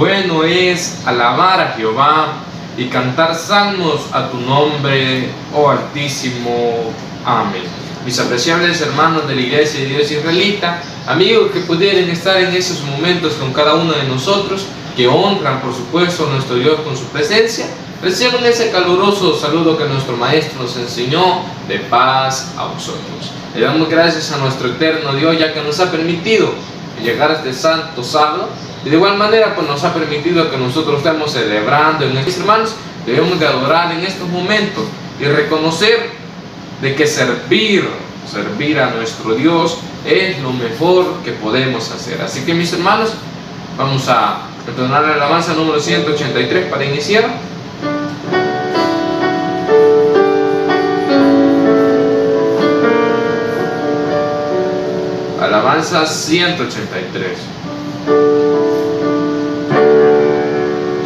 Bueno es alabar a Jehová y cantar salmos a tu nombre, oh Altísimo. Amén. Mis apreciables hermanos de la Iglesia de Dios Israelita, amigos que pudieran estar en esos momentos con cada uno de nosotros, que honran por supuesto a nuestro Dios con su presencia, reciban ese caluroso saludo que nuestro Maestro nos enseñó: de paz a vosotros. Le damos gracias a nuestro eterno Dios, ya que nos ha permitido llegar a este santo sábado, y de igual manera pues nos ha permitido que nosotros estemos celebrando en estos hermanos. Debemos de adorar en estos momentos y reconocer de que servir a nuestro Dios es lo mejor que podemos hacer. Así que, mis hermanos, vamos a entonar la alabanza número 183 para iniciar. Alabanza 183.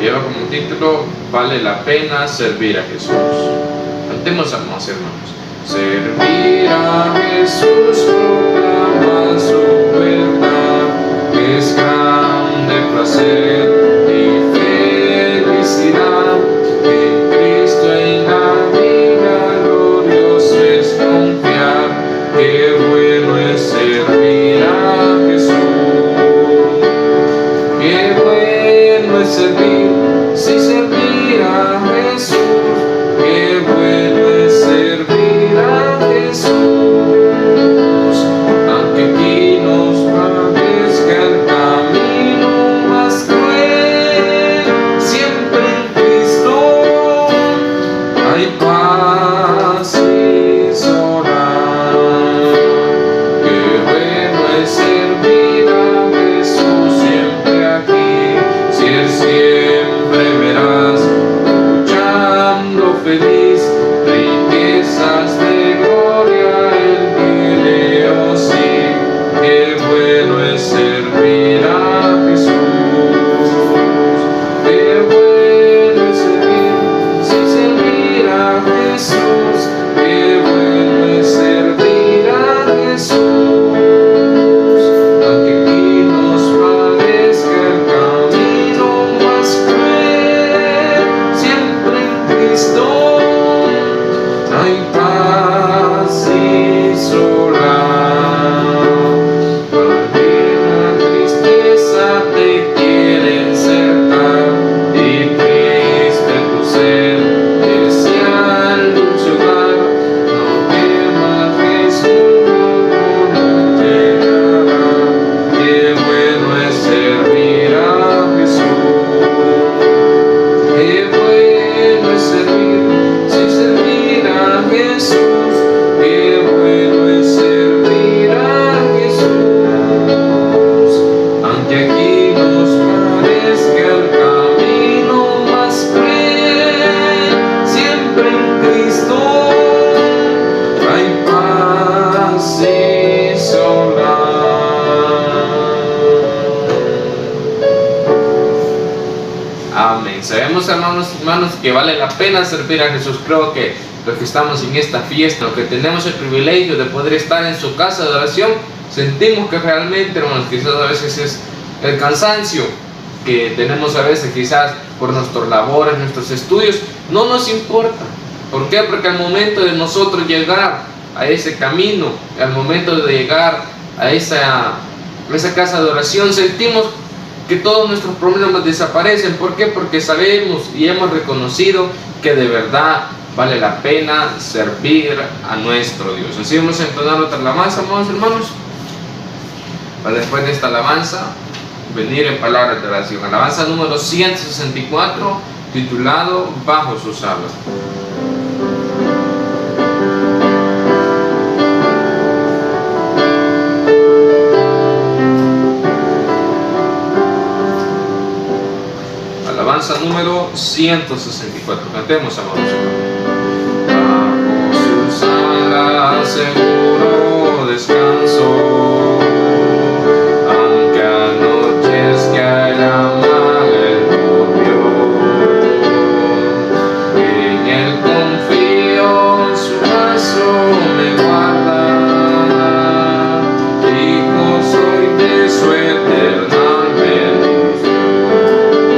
Lleva como título: vale la pena servir a Jesús. Cantemos, amados hermanos. Servir a Jesús proclama su verdad, es grande placer y felicidad. En Cristo en la vida glorioso es confiar, qué bueno es servir a Jesús. Qué bueno es servir, sí, servir a Jesús. Qué bueno es servir a Jesús, aunque aquí nos parezca el camino más cruel, siempre en Cristo hay paz y soledad. Qué bueno es servir a Jesús siempre aquí, si Él siempre verás luchando feliz, riquezas de gloria Él tiene, oh sí. Qué bueno es servir a Jesús. Qué bueno es servir, sí, servir a Jesús. Qué bueno es servir a Jesús, aunque aquí nos parezca el camino más cruel, siempre en Cristo hay paz y soledad. Porque la tristeza te quiere encerrar y triste tu ser desea el dulce hogar. No temas, Jesús no llegará. Qué bueno es servir a Jesús. Qué bueno es servir, sí, servir a Jesús. Qué bueno es servir a Jesús, aunque aquí nos parezca el camino más cruel, siempre en Cristo hay paz y soledad. Amén. Sabemos, hermanos, que vale la pena servir a Jesús. Creo que los que estamos en esta fiesta, los que tenemos el privilegio de poder estar en su casa de oración, sentimos que realmente, hermanos, quizás a veces es el cansancio que tenemos a veces, quizás por nuestras labores, nuestros estudios, no nos importa. ¿Por qué? Porque al momento de nosotros llegar a ese camino, al momento de llegar a esa casa de oración, sentimos que todos nuestros problemas desaparecen. ¿Por qué? Porque sabemos y hemos reconocido que de verdad vale la pena servir a nuestro Dios. Así vamos a entonar otra alabanza, amados hermanos, para después de esta alabanza venir en palabras de oración. Alabanza número 164, titulado Bajo sus alas. Alabanza número 164. Cantemos, amados hermanos. Bajo sus alas seguro descanso, aunque anochezca el amar el novio. En él confío, en su brazo me guarda. Hijo soy de su eterna bendición.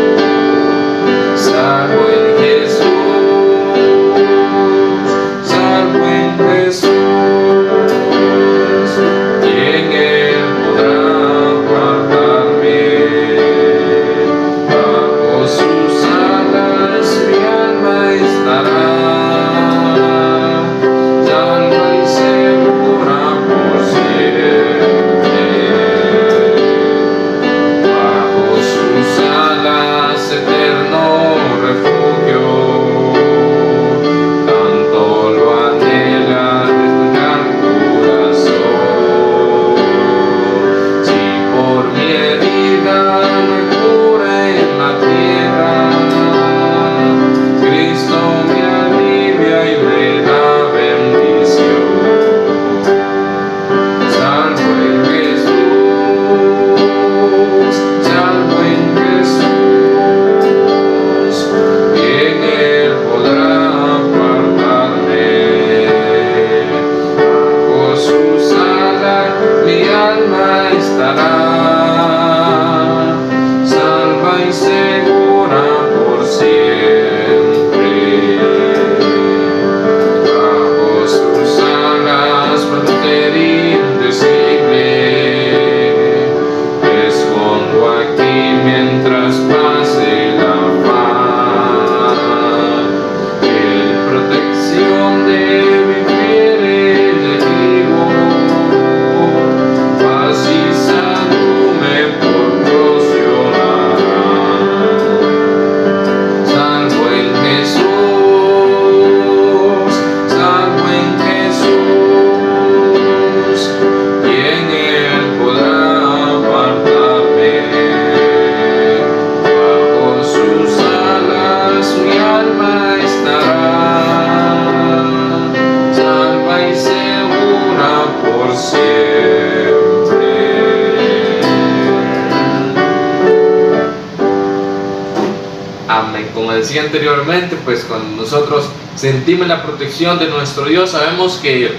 decía anteriormente, pues cuando nosotros sentimos la protección de nuestro Dios, sabemos que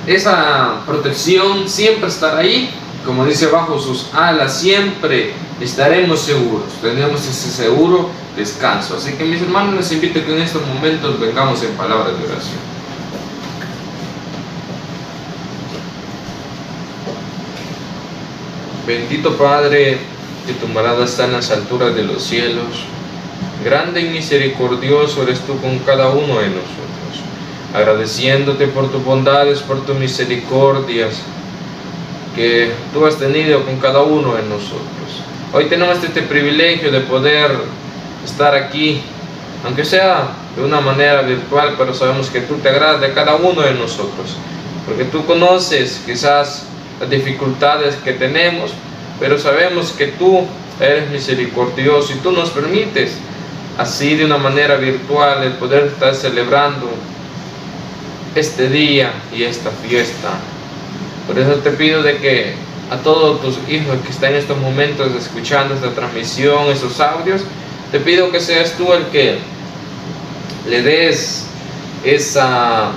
esa protección siempre estará ahí. Como dice, bajo sus alas siempre estaremos seguros, tenemos ese seguro descanso. Así que mis hermanos, les invito a que en estos momentos vengamos en palabras de oración. Bendito Padre, que tu morada está en las alturas de los cielos, grande y misericordioso eres tú con cada uno de nosotros, agradeciéndote por tus bondades, por tus misericordias que tú has tenido con cada uno de nosotros. Hoy tenemos este privilegio de poder estar aquí, aunque sea de una manera virtual, pero sabemos que tú te agradas de cada uno de nosotros, porque tú conoces quizás las dificultades que tenemos, pero sabemos que tú eres misericordioso y tú nos permites así de una manera virtual el poder estar celebrando este día y esta fiesta. Por eso te pido de que a todos tus hijos que están en estos momentos escuchando esta transmisión, esos audios, te pido que seas tú el que le des esa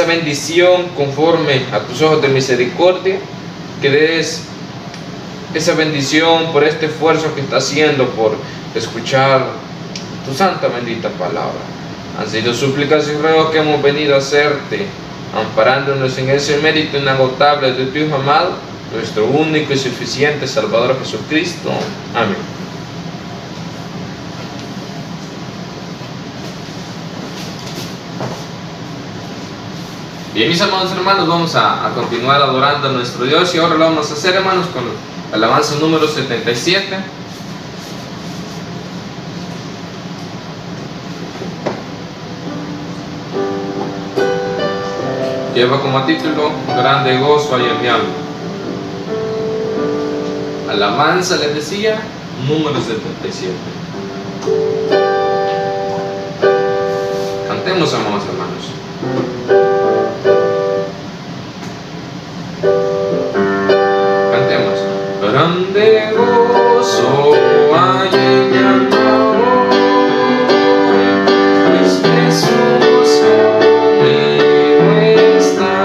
bendición conforme a tus ojos de misericordia, que des esa bendición por este esfuerzo que está haciendo por escuchar tu santa bendita palabra. Han sido súplicas y ruegos que hemos venido a hacerte, amparándonos en ese mérito inagotable de tu Hijo amado, nuestro único y suficiente Salvador Jesucristo. Amén. Bien, mis amados hermanos, vamos a continuar adorando a nuestro Dios, y ahora lo vamos a hacer, hermanos, con alabanza número 77. Lleva como título Grande gozo hay en mi alma. Alabanza, les decía, número 77. Cantemos, amados hermanos. Cantemos. Grande gozo hay en mi alma hoy, pues Jesús conmigo está,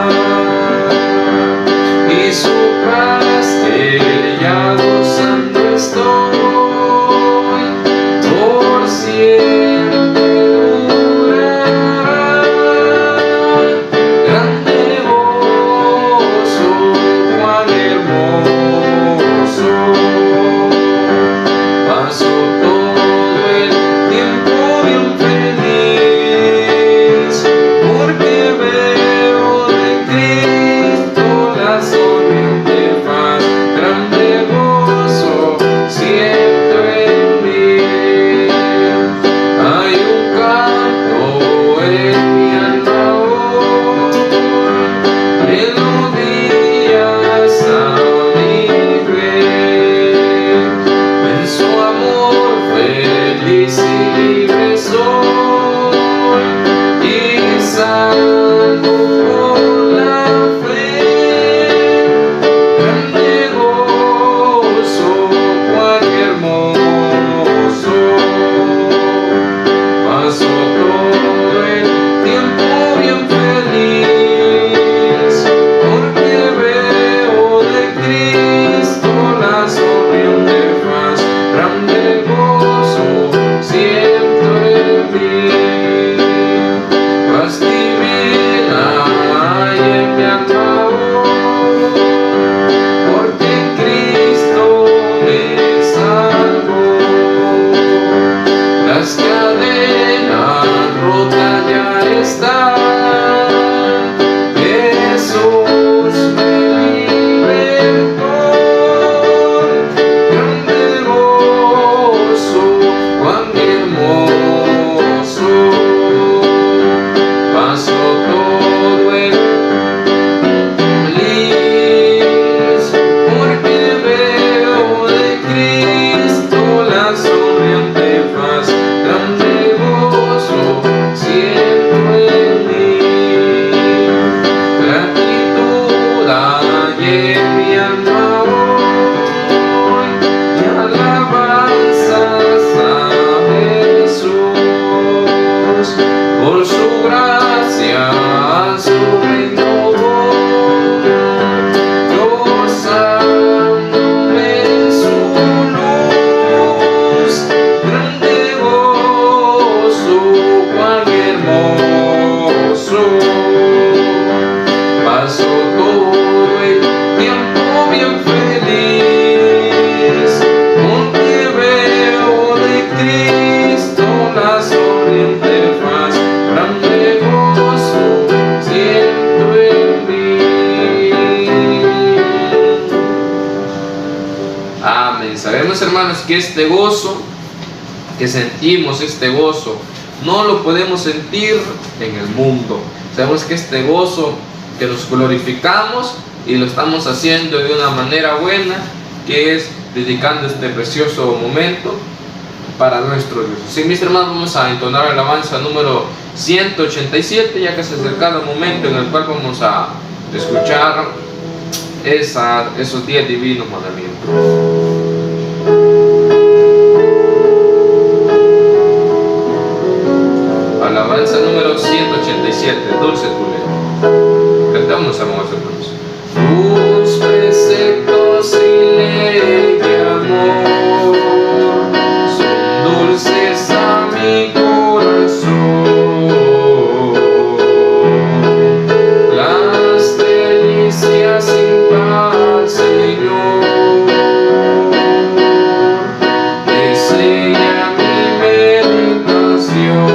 y su paz que ya gozando estoy, por siempre durará. Grande gozo, cuán hermoso Sabemos, hermanos, que este gozo que sentimos, este gozo, no lo podemos sentir en el mundo. Sabemos que este gozo que nos glorificamos y lo estamos haciendo de una manera buena, que es dedicando este precioso momento para nuestro Dios. Así, mis hermanos, vamos a entonar la alabanza número 187, ya que se acerca el momento en el cual vamos a escuchar esos 10 divinos mandamientos. Alabanza número 187, dulce tu ley. Cantamos, amados hermanos. Tus preceptos y ley de amor son dulces a mi corazón. Las delicias sin par, Señor, que sella mi meditación.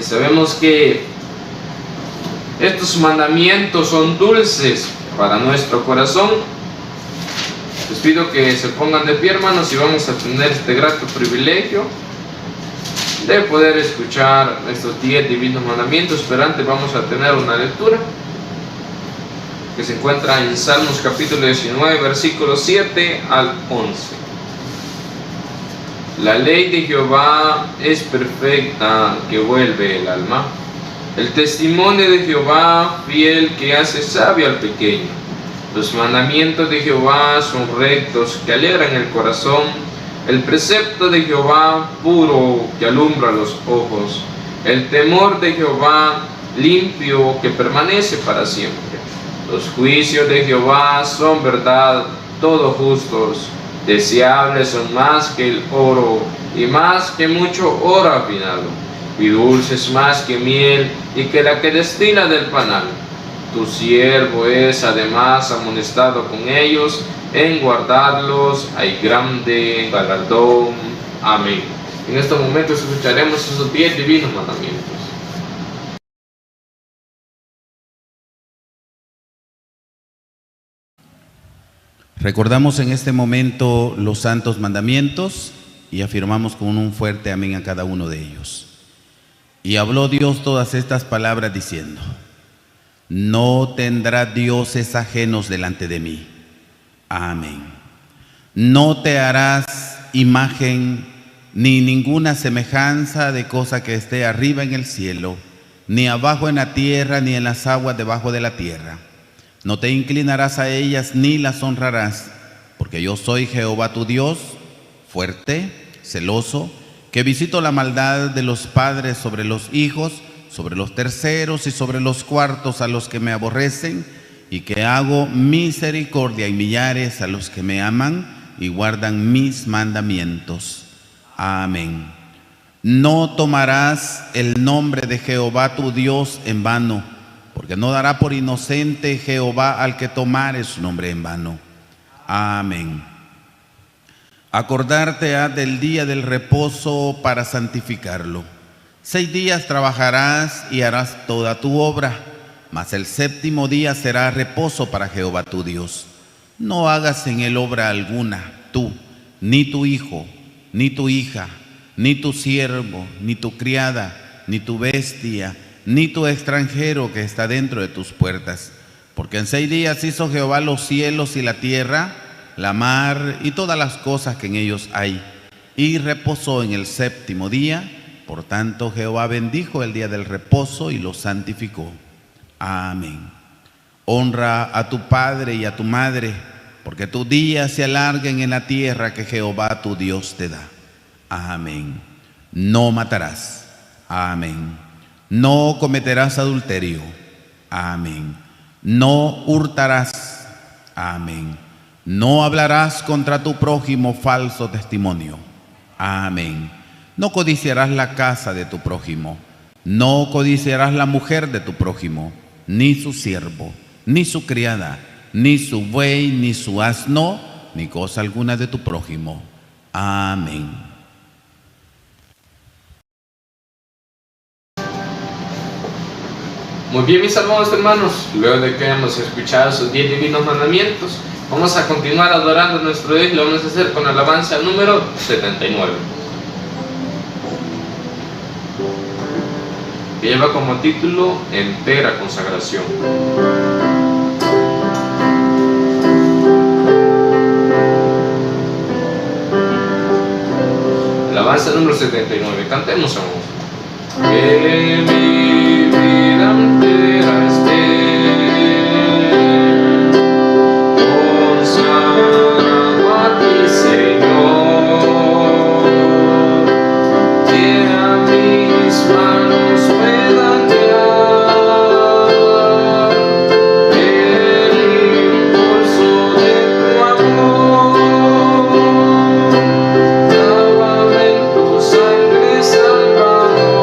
Sabemos que estos mandamientos son dulces para nuestro corazón. Les pido que se pongan de pie, hermanos, y vamos a tener este grato privilegio de poder escuchar estos 10 divinos mandamientos. Pero antes vamos a tener una lectura que se encuentra en Salmos capítulo 19, versículos 7 al 11. La ley de Jehová es perfecta, que vuelve el alma. El testimonio de Jehová, fiel, que hace sabio al pequeño. Los mandamientos de Jehová son rectos, que alegran el corazón. El precepto de Jehová, puro, que alumbra los ojos. El temor de Jehová, limpio, que permanece para siempre. Los juicios de Jehová son verdad, todos justos. Deseables son más que el oro, y más que mucho oro afinado, y dulces más que miel, y que la que destila del panal. Tu siervo es además amonestado con ellos, en guardarlos hay grande galardón. Amén. En estos momentos escucharemos esos 10 divinos mandamientos. Recordamos en este momento los santos mandamientos y afirmamos con un fuerte amén a cada uno de ellos. Y habló Dios todas estas palabras diciendo: no tendrá dioses ajenos delante de mí. Amén. No te harás imagen ni ninguna semejanza de cosa que esté arriba en el cielo, ni abajo en la tierra, ni en las aguas debajo de la tierra. No te inclinarás a ellas ni las honrarás, porque yo soy Jehová tu Dios, fuerte, celoso, que visito la maldad de los padres sobre los hijos, sobre los terceros y sobre los cuartos a los que me aborrecen, y que hago misericordia y millares a los que me aman y guardan mis mandamientos. Amén. No tomarás el nombre de Jehová tu Dios en vano, porque no dará por inocente Jehová al que tomare su nombre en vano. Amén. Acordarte has del día del reposo para santificarlo. 6 días trabajarás y harás toda tu obra, mas el 7º día será reposo para Jehová tu Dios. No hagas en él obra alguna, tú, ni tu hijo, ni tu hija, ni tu siervo, ni tu criada, ni tu bestia, ni tu extranjero que está dentro de tus puertas. Porque en 6 días hizo Jehová los cielos y la tierra, la mar y todas las cosas que en ellos hay, y reposó en el 7º día. Por tanto, Jehová bendijo el día del reposo y lo santificó. Amén. Honra a tu padre y a tu madre, porque tus días se alarguen en la tierra que Jehová tu Dios te da. Amén. No matarás. Amén. No cometerás adulterio. Amén. No hurtarás. Amén. No hablarás contra tu prójimo falso testimonio. Amén. No codiciarás la casa de tu prójimo. No codiciarás la mujer de tu prójimo, ni su siervo, ni su criada, ni su buey, ni su asno, ni cosa alguna de tu prójimo. Amén. Muy bien, mis amados hermanos, luego de que hemos escuchado esos 10 divinos mandamientos, vamos a continuar adorando a nuestro Dios y lo vamos a hacer con alabanza número 79. Que lleva como título Entera Consagración. Alabanza número 79. Cantemos, amor. Que mi vida entera esté consagrado a ti, Señor, que a mis manos puedan guiar el impulso de tu amor. Lávame en tu sangre, Salvador.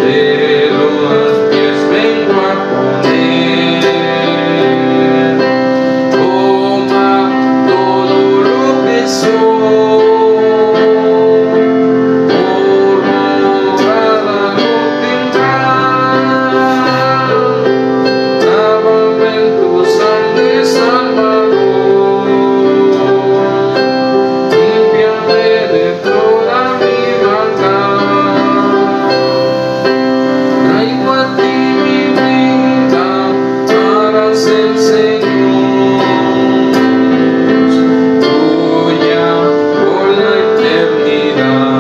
de los pies vengo a poner. Toma todo lo que soy, por morada lo tendrás. Lávame en tu sangre, Salvador, límpiame de toda mi maldad. Traigo a ti mi vida para ser Señor, tuya por la eternidad.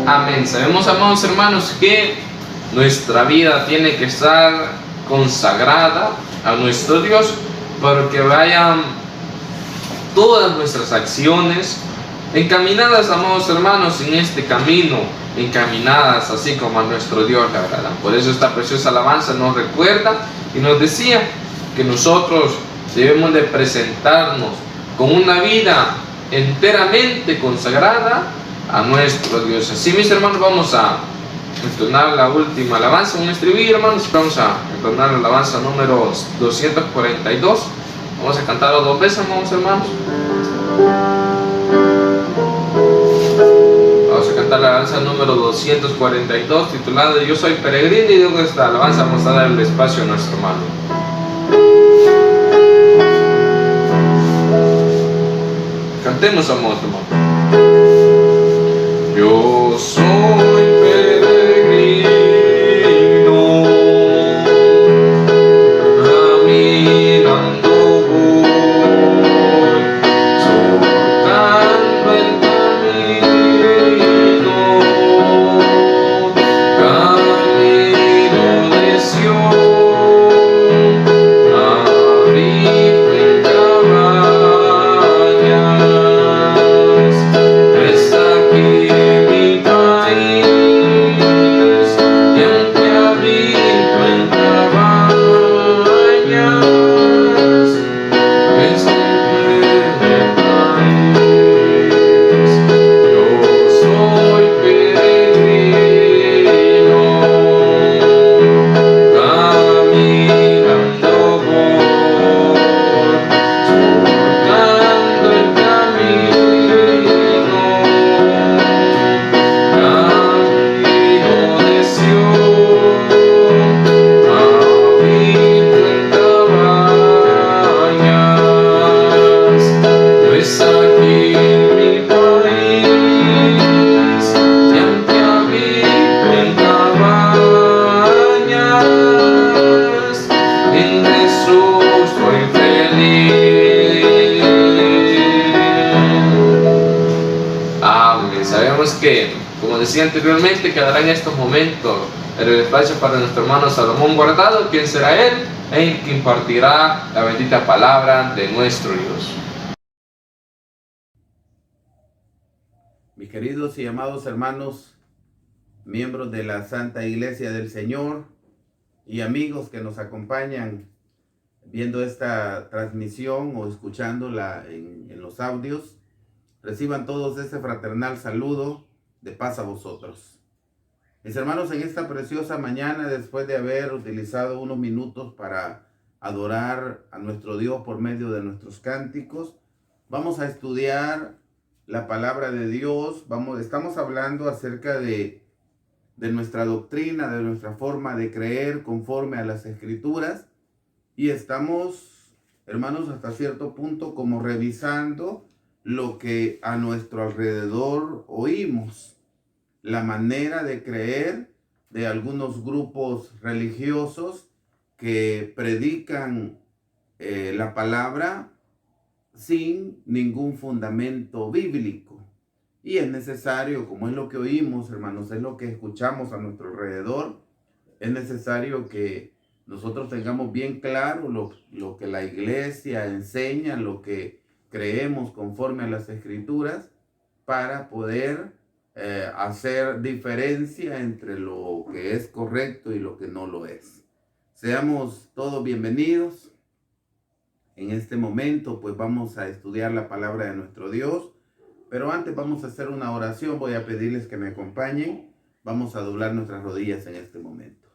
Amén. Sabemos, amados hermanos, que nuestra vida tiene que estar consagrada a nuestro Dios, para que vayan todas nuestras acciones encaminadas, amados hermanos, en este camino, encaminadas así como a nuestro Dios le agradan. Por eso esta preciosa alabanza nos recuerda y nos decía que nosotros debemos de presentarnos con una vida enteramente consagrada a nuestro Dios. Así, mis hermanos, vamos a entonar la última alabanza, un estribillo, hermanos. Vamos a entonar la alabanza número 242. Vamos a cantarlo 2 veces, amados hermanos. Vamos a cantar la alabanza número 242, titulada Yo soy peregrino, y luego de esta alabanza vamos a dar el espacio a nuestro hermano. Cantemos, amados hermanos. Yo soy peregrino, caminando voy, surcando el camino, camino de Sion, abrigo en cabañas, es aquí mi país, y aunque habito en cabañas, es mi país. Yo soy peregrino, caminando voy, surcando el camino, camino de Sion, habito en cabañas, pues aquí mi país, y aunque habito en cabañas, en Jesús soy feliz. Amén. Sabemos que, como decía anteriormente, quedará en estos momentos el espacio para nuestro hermano Salomón Guardado, quien será él, el que impartirá la bendita palabra de nuestro Dios. Mis queridos y amados hermanos, miembros de la Santa Iglesia del Señor y amigos que nos acompañan viendo esta transmisión o escuchándola en los audios, reciban todos este fraternal saludo de paz a vosotros. Mis hermanos, en esta preciosa mañana, después de haber utilizado unos minutos para adorar a nuestro Dios por medio de nuestros cánticos, vamos a estudiar la palabra de Dios. Estamos hablando acerca de nuestra doctrina, de nuestra forma de creer conforme a las Escrituras, y estamos, hermanos, hasta cierto punto como revisando lo que a nuestro alrededor oímos, la manera de creer de algunos grupos religiosos que predican la palabra sin ningún fundamento bíblico. Y es necesario, como es lo que oímos, hermanos, es lo que escuchamos a nuestro alrededor, es necesario que nosotros tengamos bien claro lo que la iglesia enseña, lo que creemos conforme a las Escrituras, para poder hacer diferencia entre lo que es correcto y lo que no lo es. Seamos todos bienvenidos. En este momento, pues vamos a estudiar la palabra de nuestro Dios, Pero antes vamos a hacer una oración. Voy a pedirles que me acompañen. Vamos a doblar nuestras rodillas en este momento.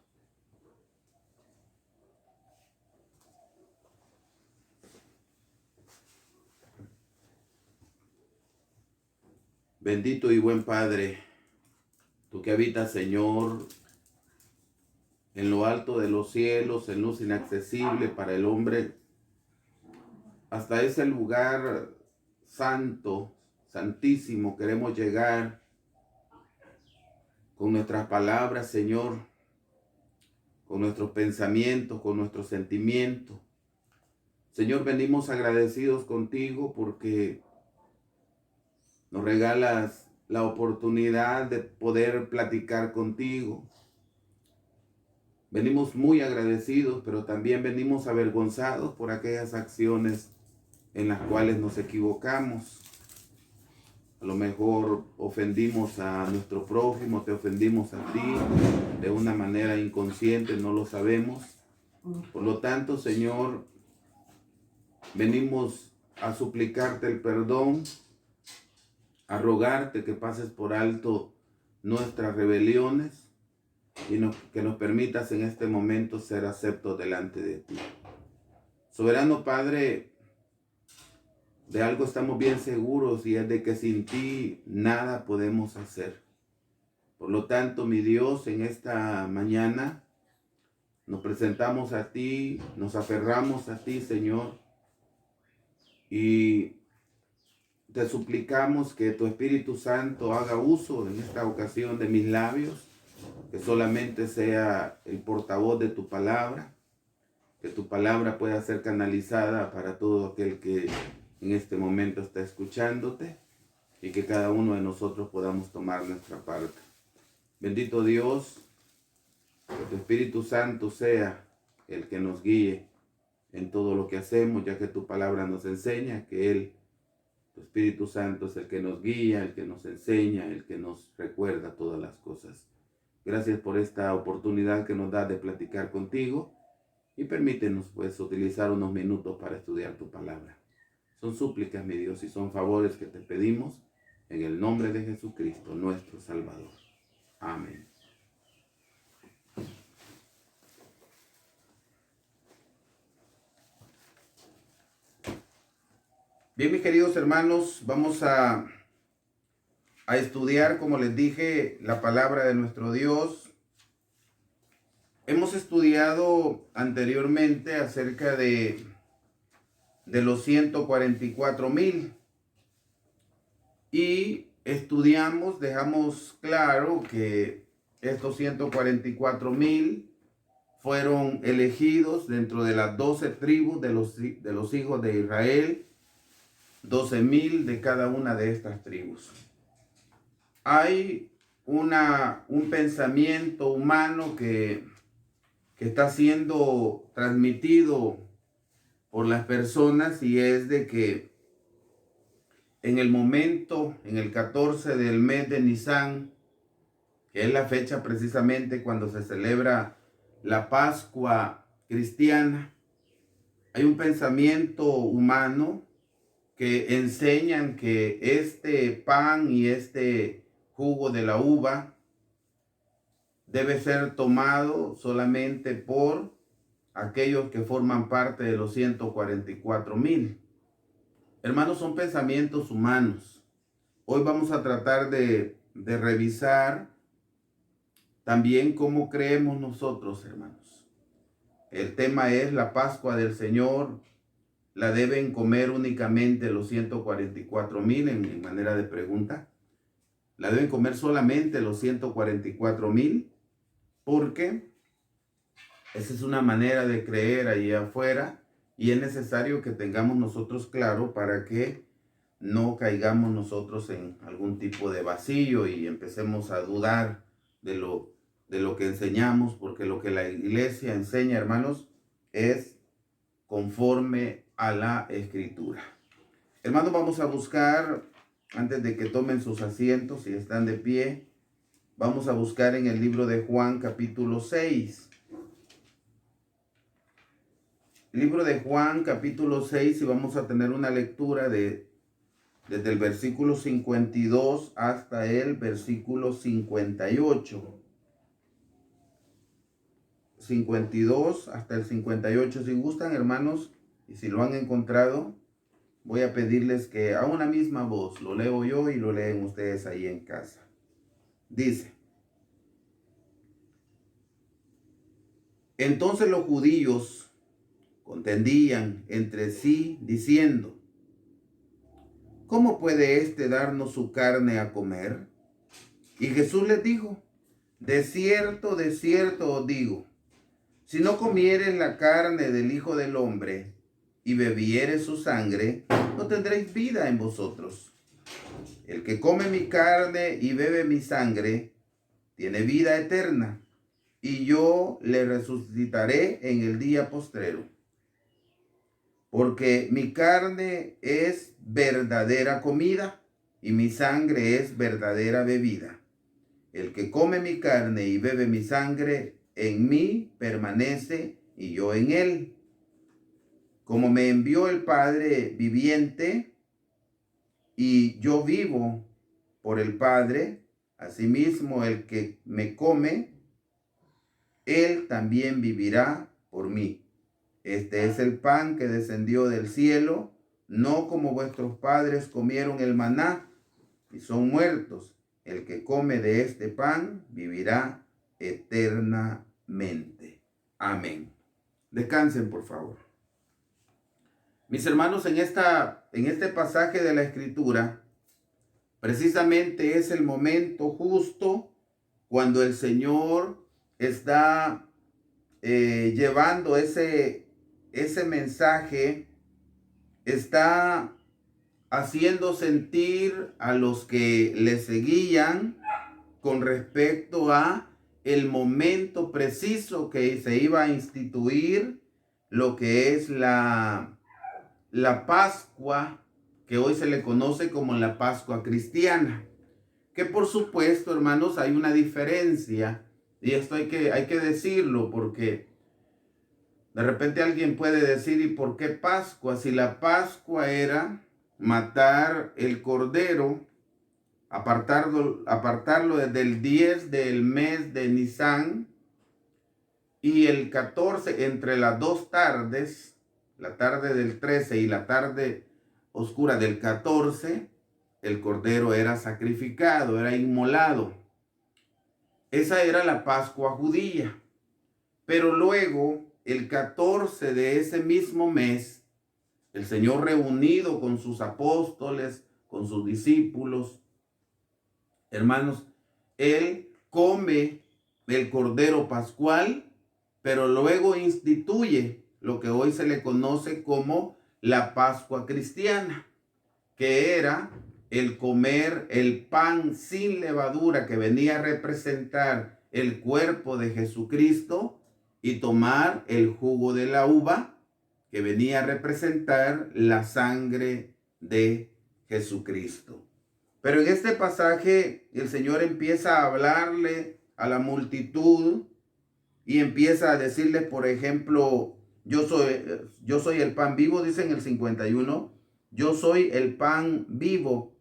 Bendito y buen Padre, tú que habitas, Señor, en lo alto de los cielos, en luz inaccesible para el hombre, hasta ese lugar santo, santísimo, queremos llegar con nuestras palabras, Señor, con nuestros pensamientos, con nuestros sentimientos. Señor, venimos agradecidos contigo porque nos regalas la oportunidad de poder platicar contigo. Venimos muy agradecidos, pero también venimos avergonzados por aquellas acciones en las cuales nos equivocamos. A lo mejor ofendimos a nuestro prójimo, te ofendimos a ti de una manera inconsciente, no lo sabemos. Por lo tanto, Señor, venimos a suplicarte el perdón, a rogarte que pases por alto nuestras rebeliones y que nos permitas en este momento ser aceptos delante de ti. Soberano Padre, de algo estamos bien seguros y es de que sin ti nada podemos hacer. Por lo tanto, mi Dios, en esta mañana nos presentamos a ti, nos aferramos a ti, Señor, y te suplicamos que tu Espíritu Santo haga uso en esta ocasión de mis labios, que solamente sea el portavoz de tu palabra, que tu palabra pueda ser canalizada para todo aquel que en este momento está escuchándote y que cada uno de nosotros podamos tomar nuestra parte. Bendito Dios, que tu Espíritu Santo sea el que nos guíe en todo lo que hacemos, ya que tu palabra nos enseña que tu Espíritu Santo es el que nos guía, el que nos enseña, el que nos recuerda todas las cosas. Gracias por esta oportunidad que nos da de platicar contigo y permítenos pues utilizar unos minutos para estudiar tu palabra. Son súplicas, mi Dios, y son favores que te pedimos en el nombre de Jesucristo, nuestro Salvador. Amén. Bien, mis queridos hermanos, vamos a estudiar, como les dije, la palabra de nuestro Dios. Hemos estudiado anteriormente acerca de los 144,000 y estudiamos, dejamos claro que estos 144,000 fueron elegidos dentro de las 12 tribus de los hijos de Israel, 12,000 de cada una de estas tribus. Hay un pensamiento humano que está siendo transmitido por las personas y es de que en el momento, en el 14 del mes de Nisan, que es la fecha precisamente cuando se celebra la Pascua cristiana, hay un pensamiento humano que enseñan que este pan y este jugo de la uva debe ser tomado solamente por aquellos que forman parte de los 144,000. Hermanos, son pensamientos humanos. Hoy vamos a tratar de revisar también cómo creemos nosotros, hermanos. El tema es la Pascua del Señor. ¿La deben comer únicamente los 144,000 en manera de pregunta? ¿La deben comer solamente los 144,000? Porque esa es una manera de creer allí afuera y es necesario que tengamos nosotros claro para que no caigamos nosotros en algún tipo de vacío y empecemos a dudar de lo que enseñamos, porque lo que la iglesia enseña, hermanos, es conforme a la Escritura. Hermanos, vamos a buscar, antes de que tomen sus asientos, si están de pie, vamos a buscar en el libro de Juan capítulo 6. Libro de Juan capítulo 6 y vamos a tener una lectura de desde el versículo 52 hasta el versículo 58. 52 hasta el 58. Si gustan, hermanos, y si lo han encontrado, voy a pedirles que a una misma voz lo leo yo y lo leen ustedes ahí en casa. Dice: entonces los judíos contendían entre sí diciendo: ¿cómo puede éste darnos su carne a comer? Y Jesús les dijo: de cierto os digo, si no comiereis la carne del Hijo del Hombre y bebiereis su sangre, no tendréis vida en vosotros. El que come mi carne y bebe mi sangre, tiene vida eterna, y yo le resucitaré en el día postrero. Porque mi carne es verdadera comida, y mi sangre es verdadera bebida. El que come mi carne y bebe mi sangre, en mí permanece y yo en él. Como me envió el Padre viviente, y yo vivo por el Padre, asimismo el que me come, él también vivirá por mí. Este es el pan que descendió del cielo, no como vuestros padres comieron el maná y son muertos. El que come de este pan vivirá eternamente. Amén. Descansen, por favor. Mis hermanos, en este pasaje de la Escritura, precisamente es el momento justo cuando el Señor está llevando ese mensaje, está haciendo sentir a los que le seguían con respecto a el momento preciso que se iba a instituir lo que es la Pascua, que hoy se le conoce como la Pascua cristiana. Que por supuesto, hermanos, hay una diferencia, y esto hay que decirlo, porque de repente alguien puede decir: ¿y por qué Pascua? Si la Pascua era matar el cordero, apartarlo desde el 10 del mes de Nisan, y el 14, entre las dos tardes, la tarde del 13 y la tarde oscura del 14, el cordero era sacrificado, era inmolado. Esa era la Pascua judía. Pero luego, el 14 de ese mismo mes, el Señor, reunido con sus apóstoles, con sus discípulos, hermanos, Él come el cordero pascual, pero luego instituye lo que hoy se le conoce como la Pascua cristiana, que era el comer el pan sin levadura que venía a representar el cuerpo de Jesucristo, y tomar el jugo de la uva que venía a representar la sangre de Jesucristo. Pero en este pasaje el Señor empieza a hablarle a la multitud y empieza a decirle, por ejemplo, yo soy el pan vivo, dice en el 51, yo soy el pan vivo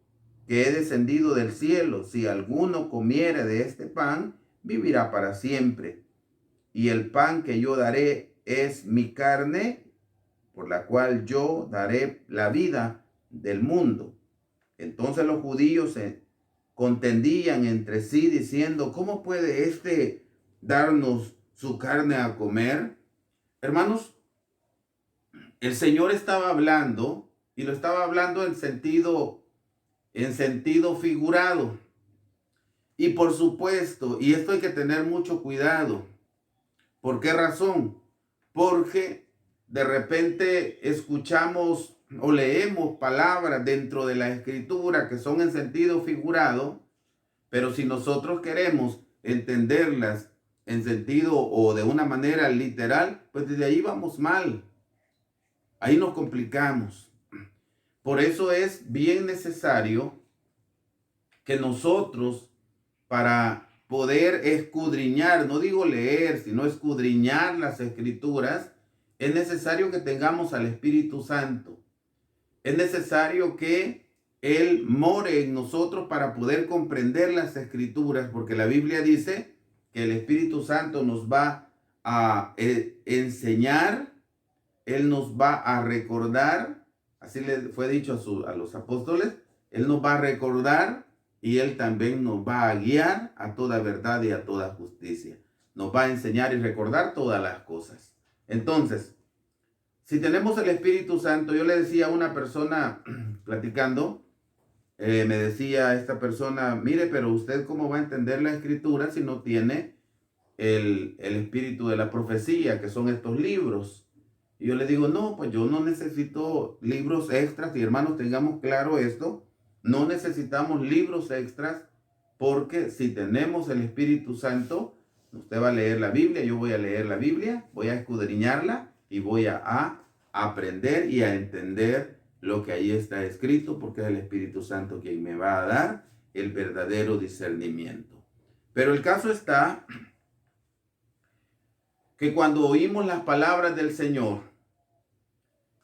que he descendido del cielo. Si alguno comiere de este pan, vivirá para siempre. Y el pan que yo daré es mi carne, por la cual yo daré la vida del mundo. Entonces los judíos se contendían entre sí diciendo: ¿cómo puede éste darnos su carne a comer? Hermanos, el Señor estaba hablando, y lo estaba hablando en sentido figurado. Y por supuesto, y esto hay que tener mucho cuidado. ¿Por qué razón? Porque de repente escuchamos o leemos palabras dentro de la Escritura que son en sentido figurado, pero si nosotros queremos entenderlas en sentido o de una manera literal, pues desde ahí vamos mal. Ahí nos complicamos. Por eso es bien necesario que nosotros, para poder escudriñar, no digo leer, sino escudriñar las Escrituras, es necesario que tengamos al Espíritu Santo. Es necesario que Él more en nosotros para poder comprender las Escrituras, porque la Biblia dice que el Espíritu Santo nos va a enseñar, Él nos va a recordar, así le fue dicho a los apóstoles, Él nos va a recordar y Él también nos va a guiar a toda verdad y a toda justicia. Nos va a enseñar y recordar todas las cosas. Entonces, si tenemos el Espíritu Santo, yo le decía a una persona platicando, me decía esta persona, mire, pero usted cómo va a entender la Escritura si no tiene el espíritu de la profecía, que son estos libros. Y yo le digo, no, pues yo no necesito libros extras. Y hermanos, tengamos claro esto, no necesitamos libros extras, porque si tenemos el Espíritu Santo, usted va a leer la Biblia, yo voy a leer la Biblia, voy a escudriñarla y voy a aprender y a entender lo que ahí está escrito, porque es el Espíritu Santo quien me va a dar el verdadero discernimiento. Pero el caso está que cuando oímos las palabras del Señor,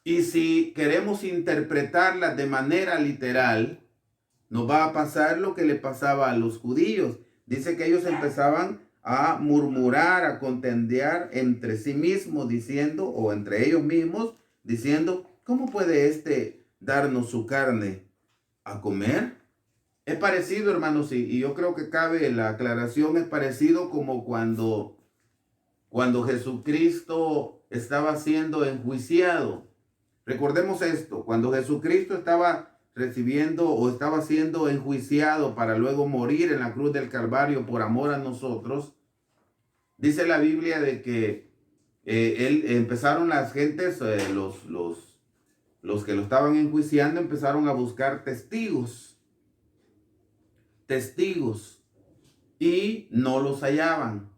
y si queremos interpretarlas de manera literal, nos va a pasar lo que le pasaba a los judíos. Dice que ellos empezaban a murmurar, a contendear entre sí mismos, diciendo, o entre ellos mismos, diciendo, ¿cómo puede este darnos su carne a comer? Es parecido, hermanos, y yo creo que cabe la aclaración, es parecido como cuando Jesucristo estaba siendo enjuiciado. Recordemos esto, cuando Jesucristo estaba recibiendo o estaba siendo enjuiciado para luego morir en la cruz del Calvario por amor a nosotros, dice la Biblia de que empezaron las gentes, los que lo estaban enjuiciando, empezaron a buscar testigos, y no los hallaban.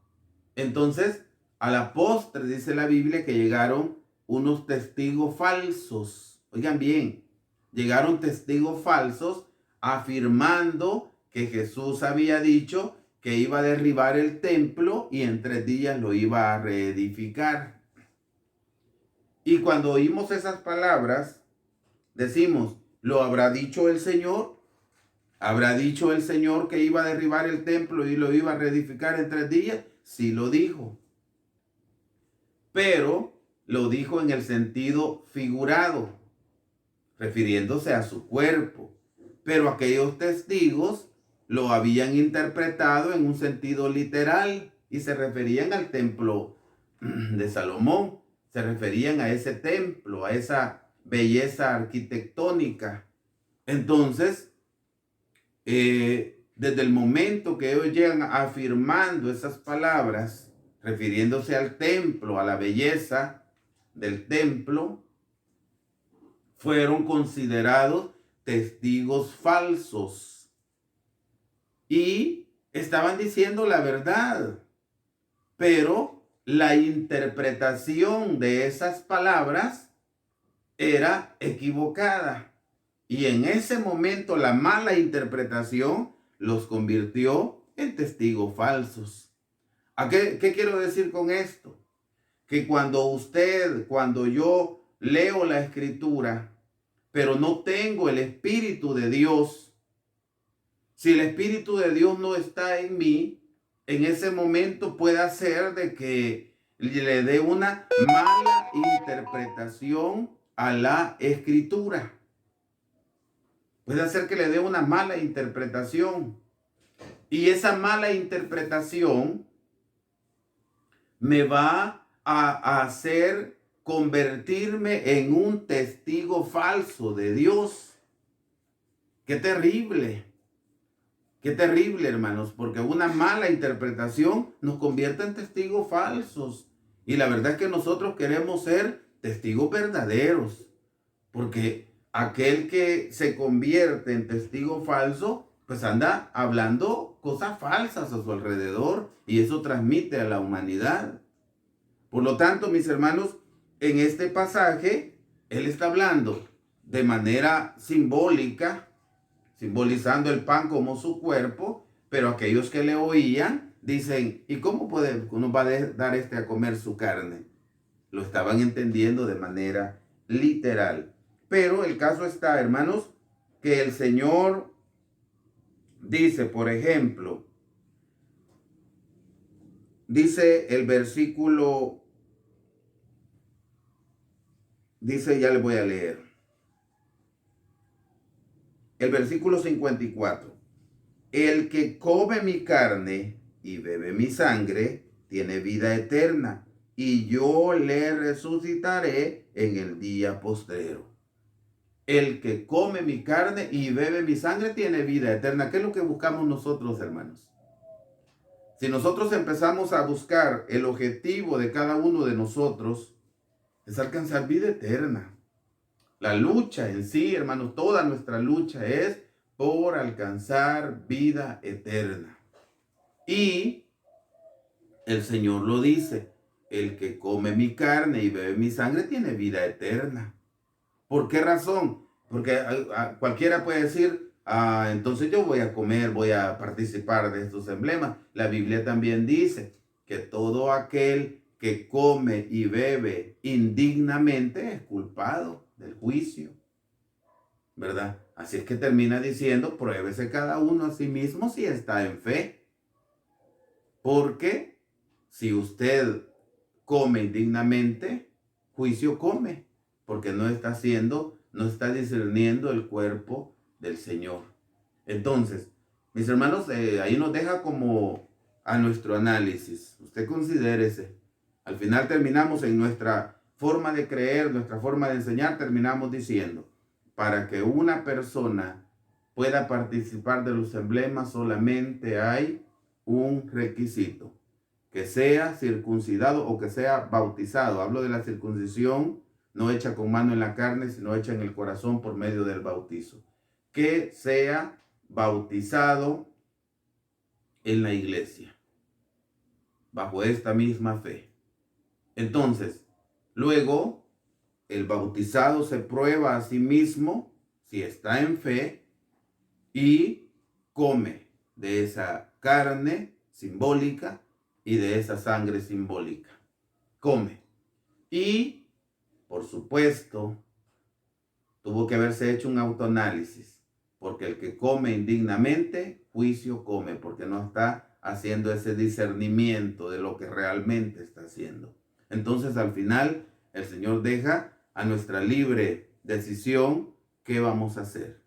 Entonces, a la postre dice la Biblia que llegaron unos testigos falsos. Oigan bien, llegaron testigos falsos afirmando que Jesús había dicho que iba a derribar el templo y en 3 días lo iba a reedificar. Y cuando oímos esas palabras, decimos, ¿lo habrá dicho el Señor? ¿Habrá dicho el Señor que iba a derribar el templo y lo iba a reedificar en 3 días? Sí lo dijo. Pero lo dijo en el sentido figurado, refiriéndose a su cuerpo. Pero aquellos testigos lo habían interpretado en un sentido literal y se referían al templo de Salomón. Se referían a ese templo, a esa belleza arquitectónica. Entonces, desde el momento que ellos llegan afirmando esas palabras, refiriéndose al templo, a la belleza del templo, fueron considerados testigos falsos y estaban diciendo la verdad, pero la interpretación de esas palabras era equivocada. Y en ese momento la mala interpretación los convirtió en testigos falsos. ¿A qué quiero decir con esto? Que cuando yo leo la Escritura, pero no tengo el Espíritu de Dios, si el Espíritu de Dios no está en mí, en ese momento puede ser de que le dé una mala interpretación a la Escritura. Puede hacer que le dé una mala interpretación. Y esa mala interpretación me va a hacer convertirme en un testigo falso de Dios. Qué terrible, hermanos, porque una mala interpretación nos convierte en testigos falsos. Y la verdad es que nosotros queremos ser testigos verdaderos, porque aquel que se convierte en testigo falso, pues anda hablando cosas falsas a su alrededor y eso transmite a la humanidad. Por lo tanto, mis hermanos, en este pasaje, él está hablando de manera simbólica, simbolizando el pan como su cuerpo, pero aquellos que le oían dicen, ¿y cómo nos va a dar este a comer su carne? Lo estaban entendiendo de manera literal. Pero el caso está, hermanos, que el Señor dice, por ejemplo, dice el versículo, dice, ya le voy a leer, el versículo 54. El que come mi carne y bebe mi sangre tiene vida eterna, y yo le resucitaré en el día postrero. El que come mi carne y bebe mi sangre tiene vida eterna. ¿Qué es lo que buscamos nosotros, hermanos? Si nosotros empezamos a buscar el objetivo de cada uno de nosotros, es alcanzar vida eterna. La lucha en sí, hermanos, toda nuestra lucha es por alcanzar vida eterna. Y el Señor lo dice, el que come mi carne y bebe mi sangre tiene vida eterna. ¿Por qué razón? Porque cualquiera puede decir, entonces yo voy a comer, voy a participar de estos emblemas. La Biblia también dice que todo aquel que come y bebe indignamente es culpado del juicio, ¿verdad? Así es que termina diciendo, pruébese cada uno a sí mismo si está en fe. Porque si usted come indignamente, juicio come, porque no está discerniendo el cuerpo del Señor. Entonces, mis hermanos, ahí nos deja como a nuestro análisis. Usted considérese. Al final terminamos en nuestra forma de creer, nuestra forma de enseñar, terminamos diciendo, para que una persona pueda participar de los emblemas solamente hay un requisito: que sea circuncidado o que sea bautizado. Hablo de la circuncisión no hecha con mano en la carne, sino hecha en el corazón por medio del bautizo. Que sea bautizado en la iglesia, bajo esta misma fe. Entonces, luego, el bautizado se prueba a sí mismo si está en fe y come de esa carne simbólica y de esa sangre simbólica. Come. Y, por supuesto, tuvo que haberse hecho un autoanálisis, porque el que come indignamente, juicio come, porque no está haciendo ese discernimiento de lo que realmente está haciendo. Entonces, al final, el Señor deja a nuestra libre decisión qué vamos a hacer.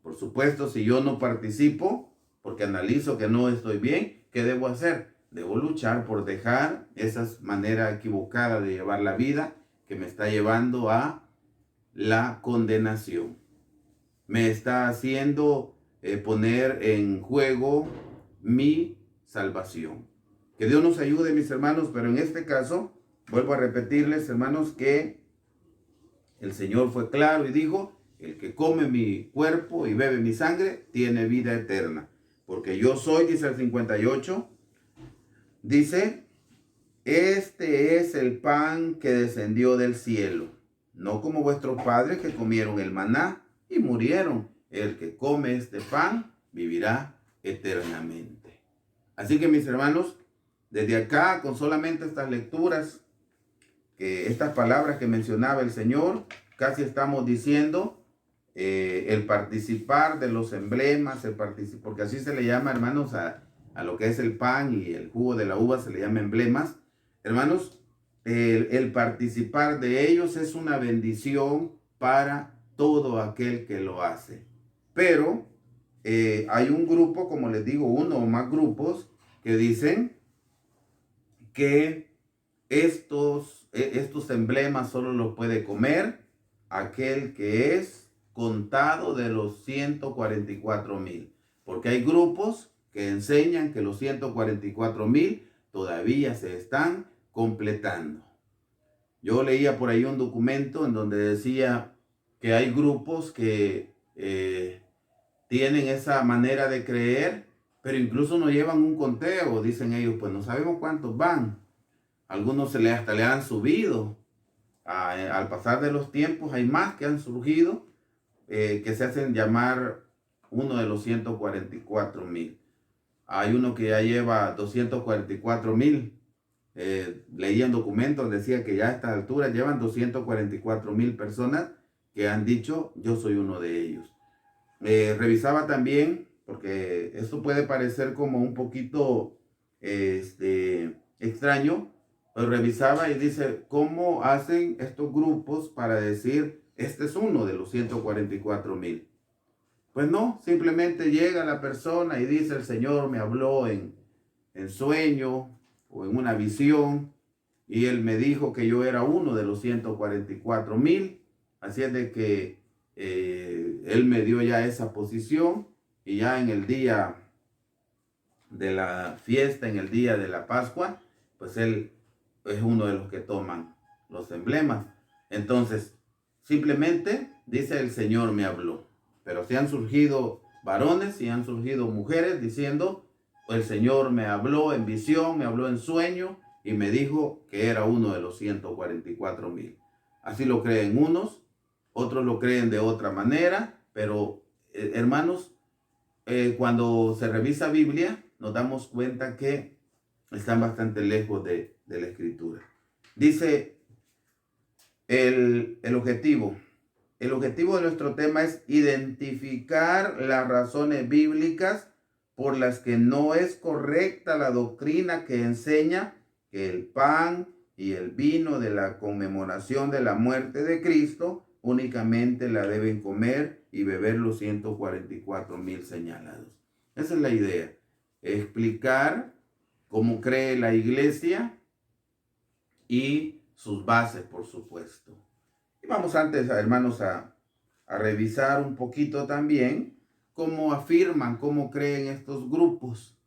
Por supuesto, si yo no participo, porque analizo que no estoy bien, ¿qué debo hacer? Debo luchar por dejar esa manera equivocada de llevar la vida que me está llevando a la condenación. Me está haciendo poner en juego mi salvación. Que Dios nos ayude, mis hermanos, pero en este caso, vuelvo a repetirles, hermanos, que el Señor fue claro y dijo, el que come mi cuerpo y bebe mi sangre tiene vida eterna. Porque yo soy, dice el 58, dice, este es el pan que descendió del cielo, no como vuestros padres que comieron el maná y murieron. El que come este pan vivirá eternamente. Así que, mis hermanos, desde acá, con solamente estas lecturas, estas palabras que mencionaba el Señor, casi estamos diciendo el participar de los emblemas, porque así se le llama, hermanos, a lo que es el pan y el jugo de la uva, se le llama emblemas. Hermanos, el participar de ellos es una bendición para todo aquel que lo hace. Pero hay un grupo, como les digo, uno o más grupos que dicen que estos emblemas solo los puede comer aquel que es contado de los 144,000. Porque hay grupos que enseñan que los 144,000 todavía se están completando. Yo leía por ahí un documento en donde decía que hay grupos que tienen esa manera de creer, pero incluso no llevan un conteo. Dicen ellos, pues no sabemos cuántos van. Algunos hasta le han subido. Al pasar de los tiempos hay más que han surgido que se hacen llamar uno de los 144,000. Hay uno que ya lleva 244,000. Leía un documento, decía que ya a esta altura llevan 244,000 personas que han dicho, yo soy uno de ellos. Revisaba también, porque esto puede parecer como un poquito extraño, pero revisaba y dice, ¿cómo hacen estos grupos para decir, este es uno de los 144,000? Pues no, simplemente llega la persona y dice, el Señor me habló en sueño o en una visión, y Él me dijo que yo era uno de los 144,000. Así es de que Él me dio ya esa posición, y ya en el día de la fiesta, en el día de la Pascua, pues Él es uno de los que toman los emblemas. Entonces, simplemente dice, el Señor me habló. Pero si han surgido varones y han surgido mujeres diciendo, el Señor me habló en visión, me habló en sueño y me dijo que era uno de los 144,000. Así lo creen unos, otros lo creen de otra manera, pero hermanos, cuando se revisa Biblia, nos damos cuenta que están bastante lejos de la Escritura. Dice el objetivo. El objetivo de nuestro tema es identificar las razones bíblicas por las que no es correcta la doctrina que enseña que el pan y el vino de la conmemoración de la muerte de Cristo únicamente la deben comer y beber los 144,000 señalados. Esa es la idea. Explicar cómo cree la iglesia y sus bases, por supuesto. Y vamos antes, hermanos, a revisar un poquito también cómo afirman, cómo creen estos grupos,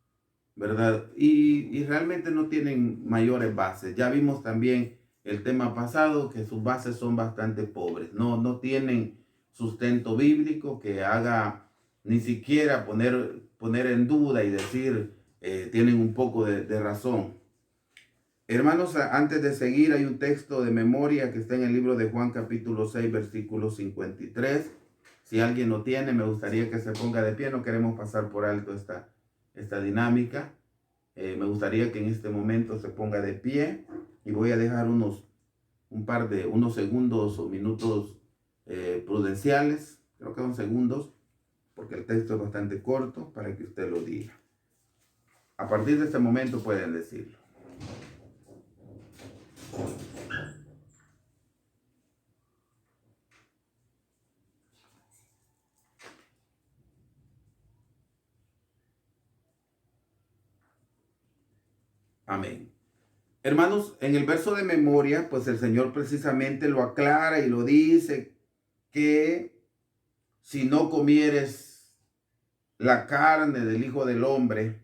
¿verdad? Y realmente no tienen mayores bases. Ya vimos también el tema pasado que sus bases son bastante pobres. No tienen sustento bíblico que haga ni siquiera poner en duda y decir, tienen un poco de razón. Hermanos, antes de seguir, hay un texto de memoria que está en el libro de Juan capítulo 6, versículo 53. Si alguien lo tiene, me gustaría que se ponga de pie. No queremos pasar por alto esta dinámica. Me gustaría que en este momento se ponga de pie, y voy a dejar unos segundos o minutos prudenciales, creo que son segundos, porque el texto es bastante corto, para que usted lo diga. A partir de este momento pueden decirlo. Amén. Hermanos, en el verso de memoria, pues el Señor precisamente lo aclara y lo dice, que si no comieres la carne del Hijo del Hombre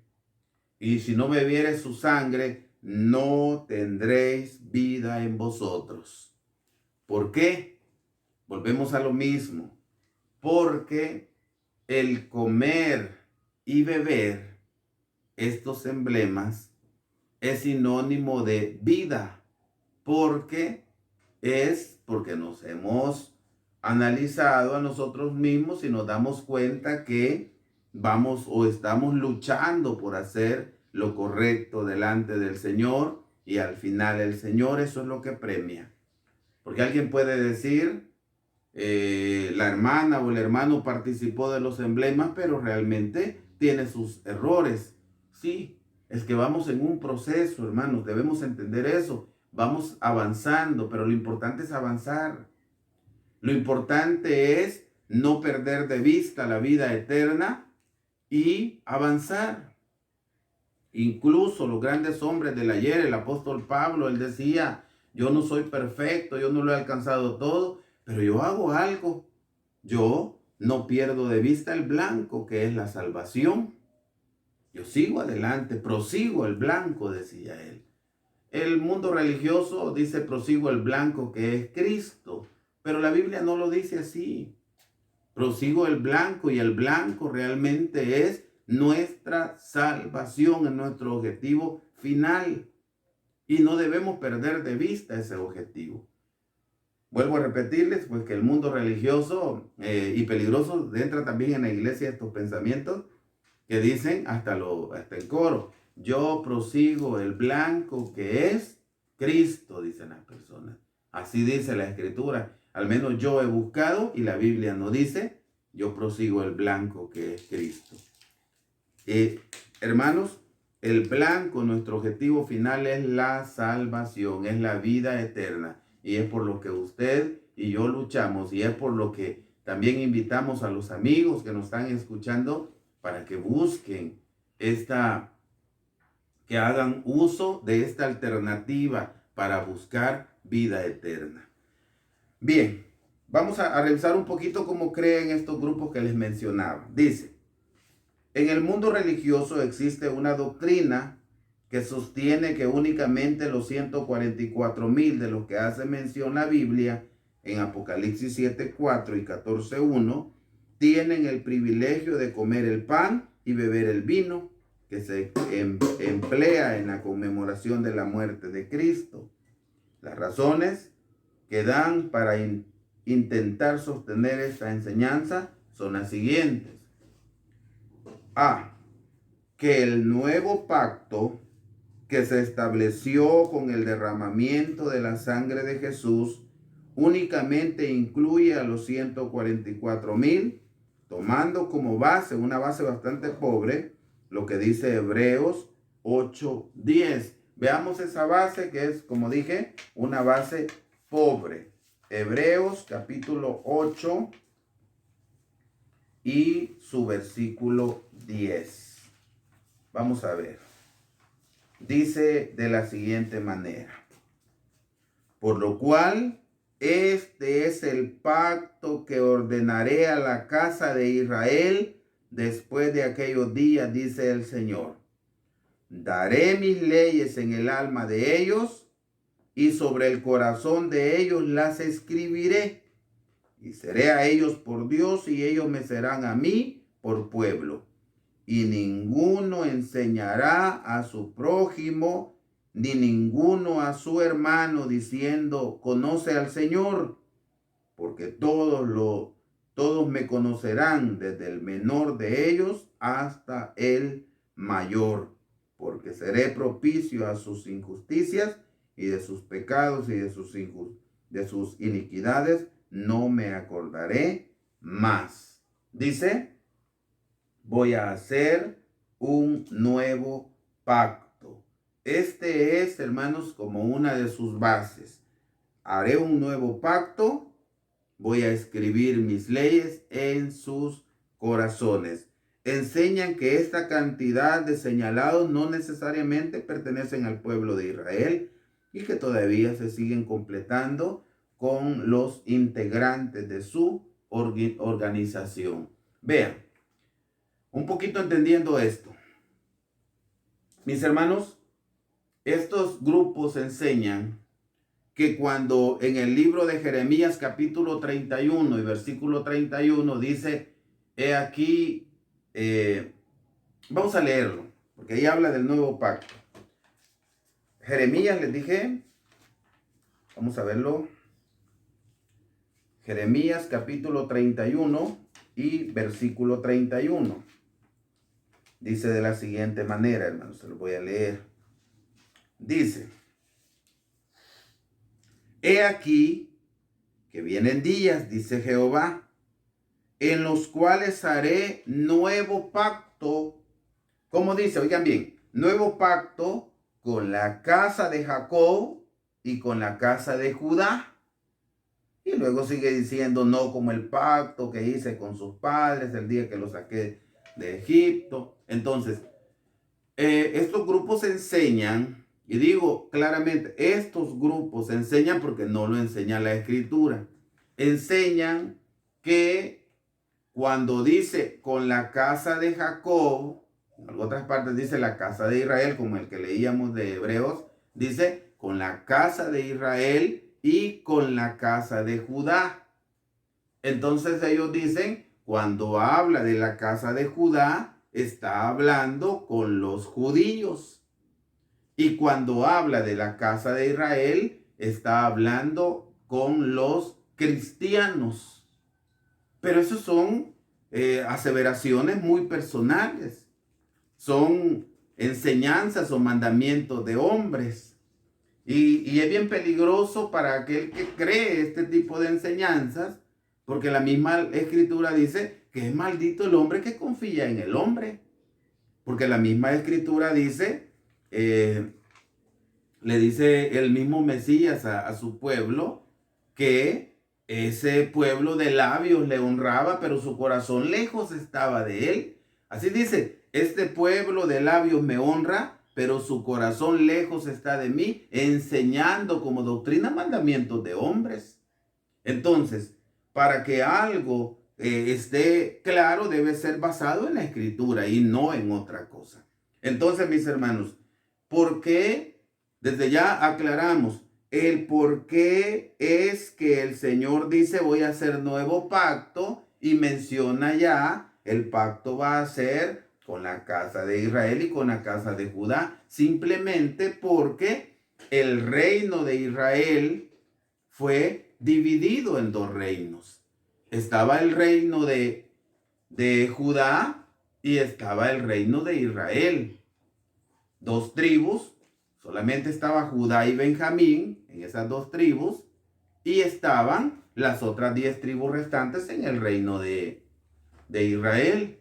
y si no bebieres su sangre, no tendréis vida en vosotros. ¿Por qué? Volvemos a lo mismo. Porque el comer y beber estos emblemas es sinónimo de vida, porque nos hemos analizado a nosotros mismos y nos damos cuenta que vamos o estamos luchando por hacer lo correcto delante del Señor, y al final el Señor eso es lo que premia. Porque alguien puede decir, la hermana o el hermano participó de los emblemas, pero realmente tiene sus errores. Sí, es que vamos en un proceso, hermanos, debemos entender eso. Vamos avanzando, pero lo importante es avanzar. Lo importante es no perder de vista la vida eterna y avanzar. Incluso los grandes hombres del ayer, el apóstol Pablo, él decía, yo no soy perfecto, yo no lo he alcanzado todo, pero yo hago algo. Yo no pierdo de vista el blanco, que es la salvación. Yo sigo adelante, prosigo el blanco, decía él. El mundo religioso dice prosigo el blanco, que es Cristo, pero la Biblia no lo dice así. Prosigo el blanco, y el blanco realmente es nuestra salvación, es nuestro objetivo final, y no debemos perder de vista ese objetivo. Vuelvo a repetirles, pues, que el mundo religioso y peligroso entra también en la iglesia estos pensamientos que dicen hasta en coro, yo prosigo el blanco que es Cristo, dicen las personas. Así dice la Escritura. Al menos yo he buscado y la Biblia no dice yo prosigo el blanco que es Cristo. Hermanos, el blanco, nuestro objetivo final es la salvación, es la vida eterna. Y es por lo que usted y yo luchamos, y es por lo que también invitamos a los amigos que nos están escuchando para que busquen que hagan uso de esta alternativa para buscar vida eterna. Bien, vamos a revisar un poquito cómo creen estos grupos que les mencionaba. Dice, en el mundo religioso existe una doctrina que sostiene que únicamente los 144,000 de los que hace mención la Biblia en Apocalipsis 7:4 y 14:1 tienen el privilegio de comer el pan y beber el vino que se emplea en la conmemoración de la muerte de Cristo. Las razones que dan para intentar sostener esta enseñanza son las siguientes. A. Que el nuevo pacto que se estableció con el derramamiento de la sangre de Jesús únicamente incluye a los 144,000, tomando como base, una base bastante pobre, lo que dice Hebreos 8:10. Veamos esa base que es, como dije, una base pobre. Hebreos capítulo 8 y su versículo 10. Vamos a ver. Dice de la siguiente manera. Por lo cual, este es el pacto que ordenaré a la casa de Israel después de aquellos días, dice el Señor. Daré mis leyes en el alma de ellos y sobre el corazón de ellos las escribiré. Y seré a ellos por Dios y ellos me serán a mí por pueblo. Y ninguno enseñará a su prójimo, ni ninguno a su hermano, diciendo, conoce al Señor, porque todos me conocerán, desde el menor de ellos hasta el mayor, porque seré propicio a sus injusticias y de sus pecados y de sus iniquidades no me acordaré más. Dice, voy a hacer un nuevo pacto. Este es, hermanos, como una de sus bases. Haré un nuevo pacto, voy a escribir mis leyes en sus corazones. Enseñan que esta cantidad de señalados no necesariamente pertenecen al pueblo de Israel y que todavía se siguen completando con los integrantes de su organización. Vean, un poquito entendiendo esto. Mis hermanos, estos grupos enseñan que cuando en el libro de Jeremías capítulo 31 y versículo 31 dice, he aquí, vamos a leerlo, porque ahí habla del nuevo pacto. Jeremías, les dije, vamos a verlo. Jeremías capítulo 31 y versículo 31. Dice de la siguiente manera, hermanos, se lo voy a leer. Dice, he aquí que vienen días, dice Jehová, en los cuales haré nuevo pacto. ¿Cómo dice? Oigan bien, nuevo pacto con la casa de Jacob y con la casa de Judá. Y luego sigue diciendo, no como el pacto que hice con sus padres el día que los saqué de Egipto. Entonces, estos grupos enseñan, y digo claramente, estos grupos enseñan porque no lo enseña la Escritura. Enseñan que cuando dice con la casa de Jacob, en otras partes dice la casa de Israel, como el que leíamos de Hebreos, dice con la casa de Israel y con la casa de Judá. Entonces ellos dicen, cuando habla de la casa de Judá, está hablando con los judíos. Y cuando habla de la casa de Israel, está hablando con los cristianos. Pero eso son aseveraciones muy personales. Son enseñanzas o mandamientos de hombres. Y es bien peligroso para aquel que cree este tipo de enseñanzas, porque la misma Escritura dice que es maldito el hombre que confía en el hombre. Porque la misma escritura dice, le dice el mismo Mesías a su pueblo, que ese pueblo de labios le honraba, pero su corazón lejos estaba de él. Así dice, este pueblo de labios me honra, pero su corazón lejos está de mí, enseñando como doctrina mandamientos de hombres. Entonces, para que algo esté claro, debe ser basado en la escritura y no en otra cosa. Entonces, mis hermanos, ¿por qué? Desde ya aclaramos el por qué es que el Señor dice voy a hacer nuevo pacto y menciona ya el pacto va a ser con la casa de Israel y con la casa de Judá, simplemente porque el reino de Israel fue dividido en dos reinos. Estaba el reino de Judá y estaba el reino de Israel. Dos tribus, solamente estaba Judá y Benjamín en esas dos tribus, y estaban las otras 10 tribus restantes en el reino de Israel.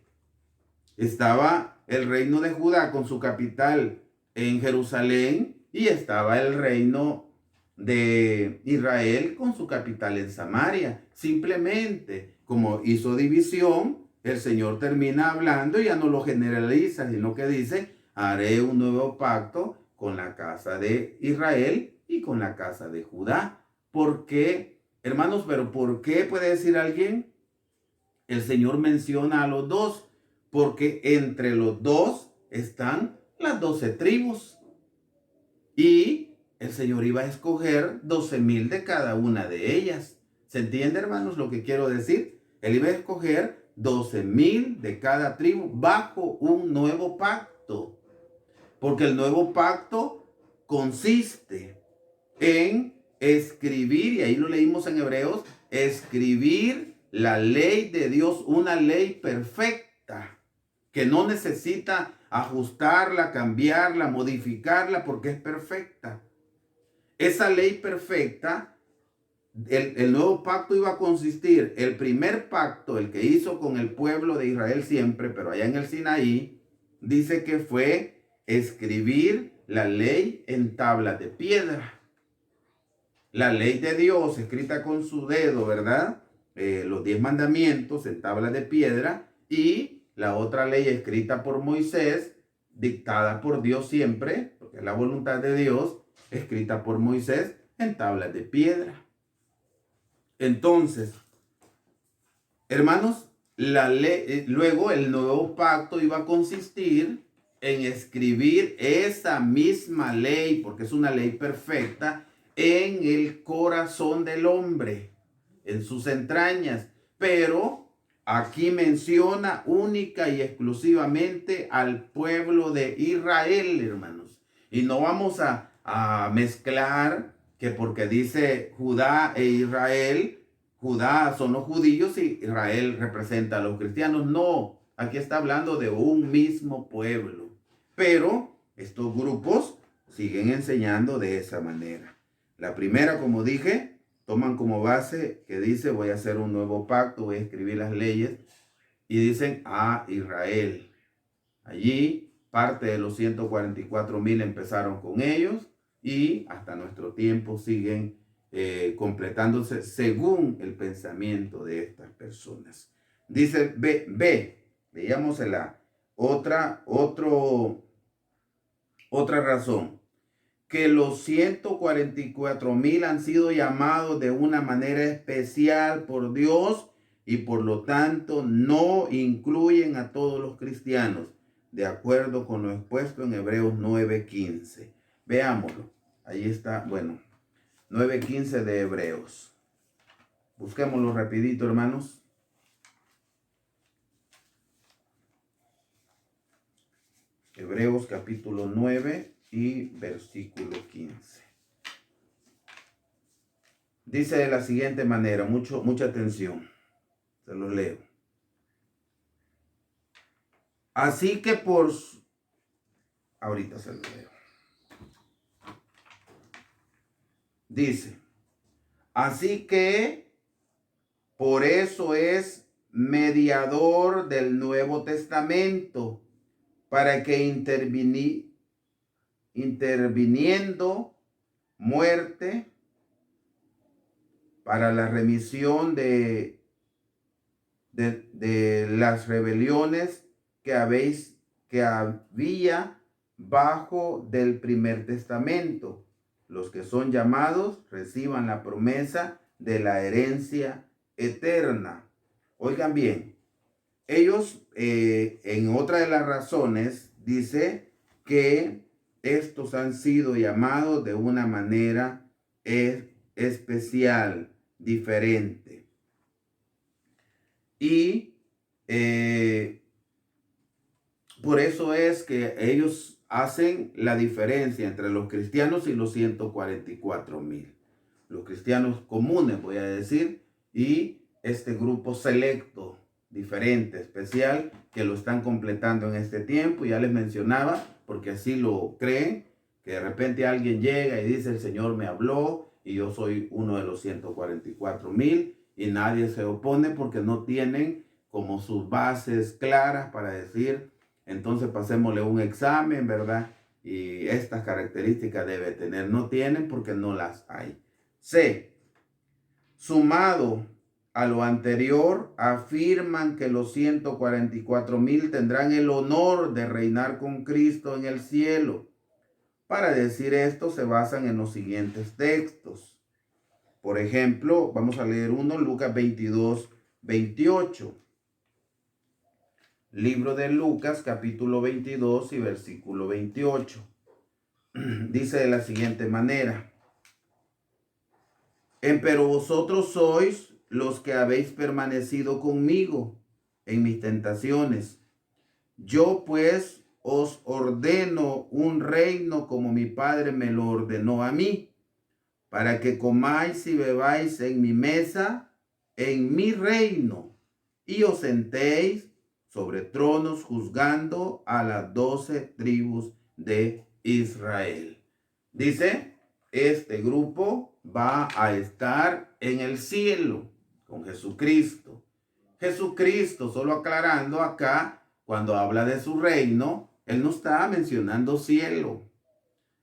Estaba el reino de Judá con su capital en Jerusalén, y estaba el reino de Israel con su capital en Samaria. Simplemente, como hizo división, el Señor termina hablando y ya no lo generaliza, sino que dice, haré un nuevo pacto con la casa de Israel y con la casa de Judá. ¿Por qué, hermanos? Pero ¿por qué puede decir alguien? El Señor menciona a los dos, porque entre los dos están las 12 tribus. Y el Señor iba a escoger 12,000 de cada una de ellas. ¿Se entiende, hermanos, lo que quiero decir? Él iba a escoger 12,000 de cada tribu bajo un nuevo pacto. Porque el nuevo pacto consiste en escribir, y ahí lo leímos en Hebreos, escribir la ley de Dios, una ley perfecta, que no necesita ajustarla, cambiarla, modificarla, porque es perfecta. Esa ley perfecta, el nuevo pacto iba a consistir, el primer pacto, el que hizo con el pueblo de Israel siempre, pero allá en el Sinaí, dice que fue escribir la ley en tablas de piedra. La ley de Dios escrita con su dedo, ¿verdad? Los 10 mandamientos en tablas de piedra, y la otra ley escrita por Moisés, dictada por Dios siempre, porque es la voluntad de Dios, escrita por Moisés en tablas de piedra. Entonces, hermanos, luego el nuevo pacto iba a consistir en escribir esa misma ley, porque es una ley perfecta, en el corazón del hombre, en sus entrañas. Pero aquí menciona única y exclusivamente al pueblo de Israel, hermanos. Y no vamos a mezclar que porque dice Judá e Israel, Judá son los judíos y Israel representa a los cristianos. No, aquí está hablando de un mismo pueblo. Pero estos grupos siguen enseñando de esa manera. La primera, como dije, toman como base que dice voy a hacer un nuevo pacto, voy a escribir las leyes, y dicen a Israel. Allí parte de los 144,000 empezaron con ellos y hasta nuestro tiempo siguen completándose según el pensamiento de estas personas. Dice veíamos en la otra razón, que los 144,000 han sido llamados de una manera especial por Dios y por lo tanto no incluyen a todos los cristianos, de acuerdo con lo expuesto en Hebreos 9:15. Veámoslo. Ahí está, 9:15 de Hebreos. Busquémoslo rapidito, hermanos. Hebreos capítulo 9 y versículo 15. Dice de la siguiente manera, mucha atención, se lo leo. Así que ahorita se lo leo. Dice, así que por eso es mediador del Nuevo Testamento, para que interviniendo muerte para la remisión de las rebeliones que había bajo del primer testamento. Los que son llamados reciban la promesa de la herencia eterna. Oigan bien, ellos en otra de las razones dice que estos han sido llamados de una manera especial, diferente. Y por eso es que ellos hacen la diferencia entre los cristianos y los 144,000. Los cristianos comunes, voy a decir, y este grupo selecto, diferente, especial, que lo están completando en este tiempo. Ya les mencionaba, porque así lo creen, que de repente alguien llega y dice: el Señor me habló y yo soy uno de los 144,000, y nadie se opone porque no tienen como sus bases claras para decir: entonces pasémosle un examen, ¿verdad? Y estas características debe tener. No tienen porque no las hay. C. Sumado a lo anterior, afirman que los 144,000 tendrán el honor de reinar con Cristo en el cielo. Para decir esto se basan en los siguientes textos. Por ejemplo, vamos a leer uno, Lucas 22:28. Libro de Lucas, capítulo 22 y versículo 28. Dice de la siguiente manera: Empero vosotros sois los que habéis permanecido conmigo en mis tentaciones. Yo pues os ordeno un reino como mi Padre me lo ordenó a mí, para que comáis y bebáis en mi mesa, en mi reino, y os sentéis sobre tronos juzgando a las 12 tribus de Israel. Dice, este grupo va a estar en el cielo con Jesucristo. Jesucristo, solo aclarando acá, cuando habla de su reino, él no está mencionando cielo.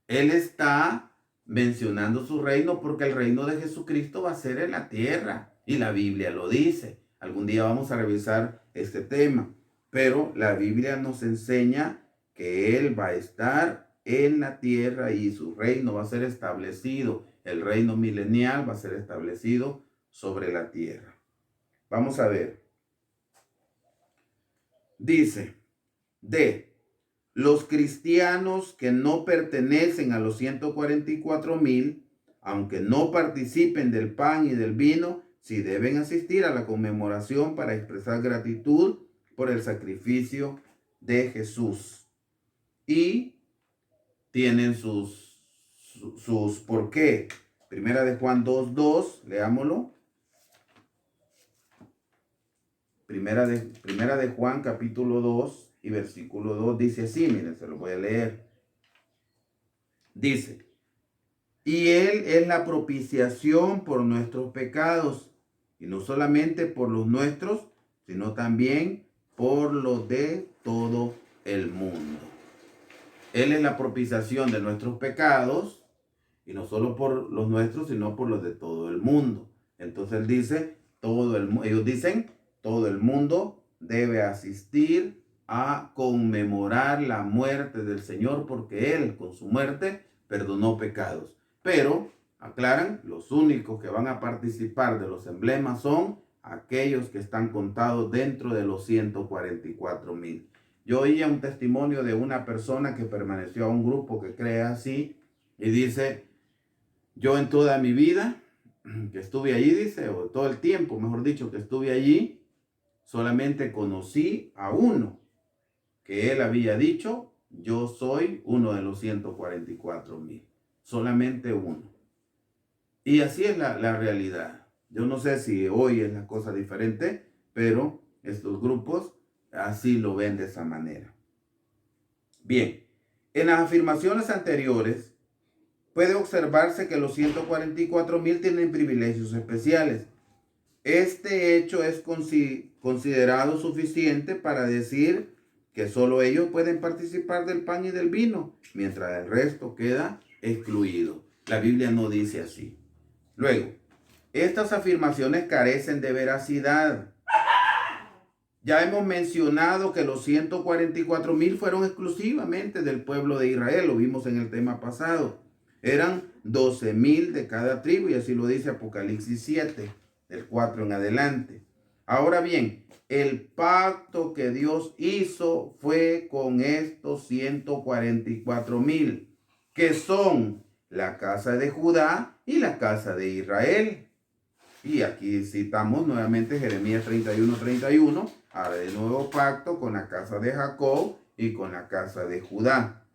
Él está mencionando su reino porque el reino de Jesucristo va a ser en la tierra. Y la Biblia lo dice. Algún día vamos a revisar este tema. Pero la Biblia nos enseña que Él va a estar en la tierra y su reino va a ser establecido. El reino milenial va a ser establecido sobre la tierra. Vamos a ver. Dice, los cristianos que no pertenecen a los 144,000, aunque no participen del pan y del vino, sí deben asistir a la conmemoración para expresar gratitud por el sacrificio de Jesús. Y tienen sus ¿por qué? Primera de Juan 2:2, leámoslo. Primera de Juan, capítulo 2 y versículo 2 dice así, miren, se lo voy a leer. Dice, y Él es la propiciación por nuestros pecados, y no solamente por los nuestros, sino también por los de todo el mundo. Él es la propiciación de nuestros pecados, y no solo por los nuestros, sino por los de todo el mundo. Entonces él dice, ellos dicen, todo el mundo debe asistir a conmemorar la muerte del Señor, porque Él con su muerte perdonó pecados. Pero, aclaran, los únicos que van a participar de los emblemas son aquellos que están contados dentro de los 144,000. Yo oía un testimonio de una persona que permaneció a un grupo que cree así y dice, yo en toda mi vida que estuve allí, dice, o todo el tiempo, mejor dicho, que estuve allí, solamente conocí a uno que él había dicho, yo soy uno de los 144,000. Solamente uno. Y así es la realidad. Yo no sé si hoy es la cosa diferente, pero estos grupos así lo ven de esa manera. Bien, en las afirmaciones anteriores puede observarse que los 144,000 tienen privilegios especiales. Este hecho es considerado suficiente para decir que solo ellos pueden participar del pan y del vino, mientras el resto queda excluido. La Biblia no dice así. Luego, estas afirmaciones carecen de veracidad. Ya hemos mencionado que los 144,000 fueron exclusivamente del pueblo de Israel, lo vimos en el tema pasado. Eran 12,000 de cada tribu, y así lo dice Apocalipsis 7, del 4 en adelante. Ahora bien, el pacto que Dios hizo fue con estos 144,000, que son la casa de Judá y la casa de Israel. Y aquí citamos nuevamente Jeremías 31:31, haré de nuevo pacto con la casa de Jacob y con la casa de Judá.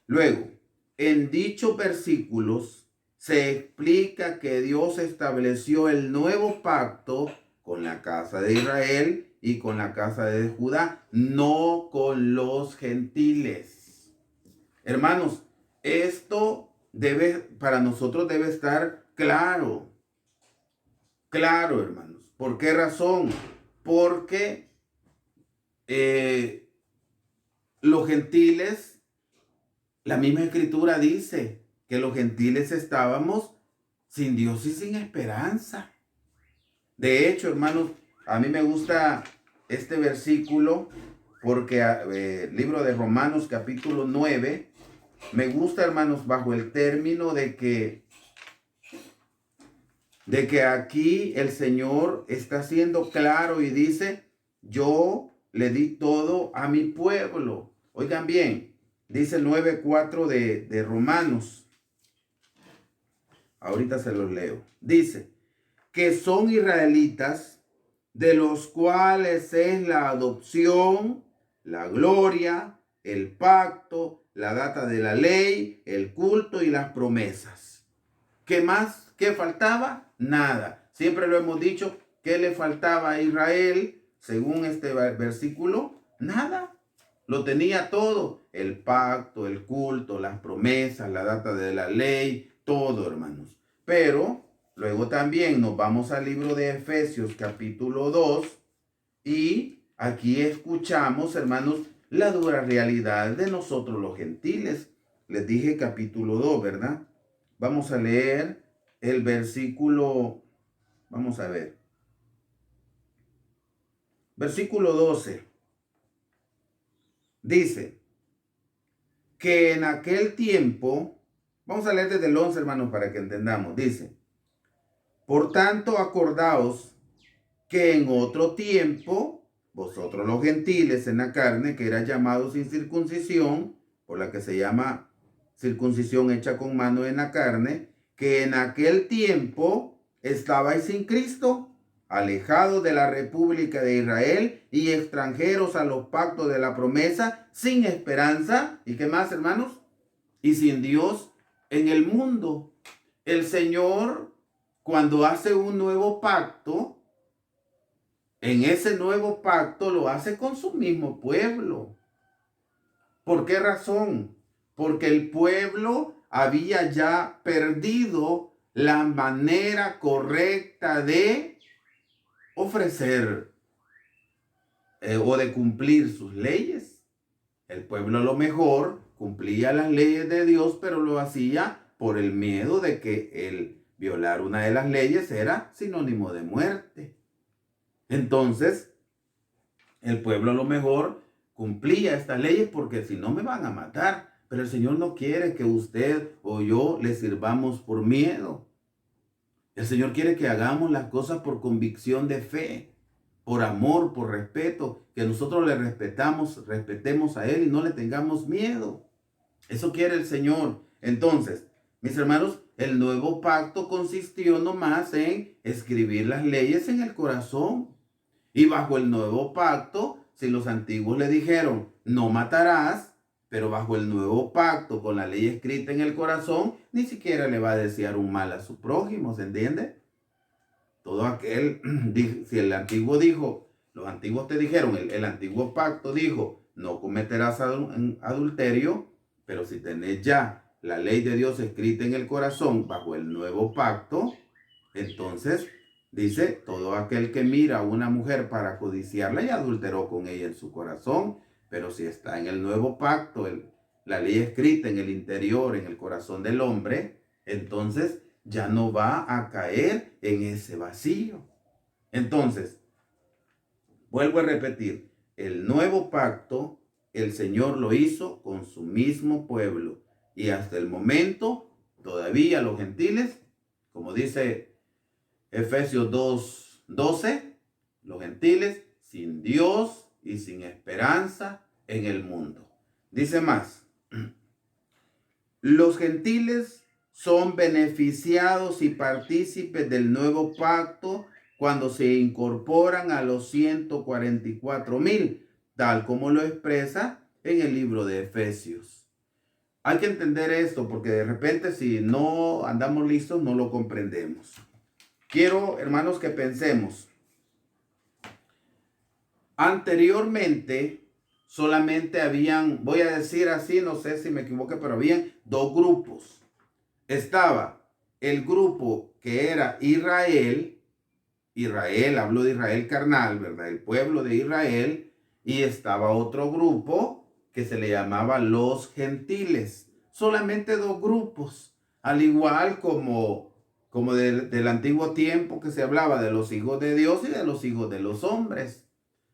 Luego, en dichos versículos se explica que Dios estableció el nuevo pacto con la casa de Israel y con la casa de Judá, no con los gentiles. Hermanos, esto para nosotros debe estar claro. Claro, hermanos. ¿Por qué razón? Porque los gentiles, la misma escritura dice que los gentiles estábamos sin Dios y sin esperanza. De hecho, hermanos, a mí me gusta este versículo porque el libro de Romanos capítulo 9, me gusta, hermanos, bajo el término de que aquí el Señor está siendo claro y dice, yo le di todo a mi pueblo. Oigan bien, dice el 9:4 de Romanos. Ahorita se los leo. Dice, que son israelitas, de los cuales es la adopción, la gloria, el pacto, la data de la ley, el culto y las promesas. ¿Qué más? ¿Qué faltaba? Nada. Siempre lo hemos dicho, ¿qué le faltaba a Israel? Según este versículo, nada. Lo tenía todo. El pacto, el culto, las promesas, la data de la ley, todo, hermanos. Pero luego también nos vamos al libro de Efesios capítulo 2 y aquí escuchamos, hermanos, la dura realidad de nosotros los gentiles. Les dije capítulo 2, ¿verdad? Vamos a leer el versículo, vamos a ver. Versículo 12. Dice que en aquel tiempo, vamos a leer desde el 11, hermanos, para que entendamos. Dice, por tanto, acordaos que en otro tiempo, vosotros los gentiles en la carne, que eran llamados sin circuncisión, por la que se llama circuncisión hecha con mano en la carne, que en aquel tiempo estabais sin Cristo, alejados de la república de Israel y extranjeros a los pactos de la promesa, sin esperanza. ¿Y qué más, hermanos? Y sin Dios en el mundo. El Señor, cuando hace un nuevo pacto, en ese nuevo pacto lo hace con su mismo pueblo. ¿Por qué razón? Porque el pueblo había ya perdido la manera correcta de ofrecer o de cumplir sus leyes. El pueblo a lo mejor cumplía las leyes de Dios, pero lo hacía por el miedo de que el violar una de las leyes era sinónimo de muerte. Entonces, el pueblo a lo mejor cumplía estas leyes porque si no me van a matar. Pero el Señor no quiere que usted o yo le sirvamos por miedo. El Señor quiere que hagamos las cosas por convicción de fe, por amor, por respeto, que nosotros le respetemos a Él y no le tengamos miedo. Eso quiere el Señor. Entonces, mis hermanos, el nuevo pacto consistió nomás en escribir las leyes en el corazón. Y bajo el nuevo pacto, si los antiguos le dijeron, no matarás, pero bajo el nuevo pacto, con la ley escrita en el corazón, ni siquiera le va a desear un mal a su prójimo, ¿se entiende? Todo aquel, si el antiguo dijo, los antiguos te dijeron, el antiguo pacto dijo, no cometerás adulterio, pero si tenés ya la ley de Dios escrita en el corazón bajo el nuevo pacto, entonces Dice, todo aquel que mira a una mujer para codiciarla ya adulteró con ella en su corazón, pero si está en el nuevo pacto, la ley escrita en el interior, en el corazón del hombre, entonces ya no va a caer en ese vacío. Entonces, vuelvo a repetir, el nuevo pacto el Señor lo hizo con su mismo pueblo y hasta el momento todavía los gentiles, como dice Efesios 2:12, los gentiles sin Dios y sin esperanza en el mundo. Dice más, los gentiles son beneficiados y partícipes del nuevo pacto cuando se incorporan a los 144,000, tal como lo expresa en el libro de Efesios. Hay que entender esto porque de repente si no andamos listos no lo comprendemos. Quiero, hermanos, que pensemos. Anteriormente solamente habían, voy a decir así, no sé si me equivoqué, pero habían dos grupos. Estaba el grupo que era Israel, hablo de Israel carnal, ¿verdad? El pueblo de Israel, y estaba otro grupo que se le llamaba los gentiles. Solamente dos grupos, al igual como del antiguo tiempo que se hablaba de los hijos de Dios y de los hijos de los hombres.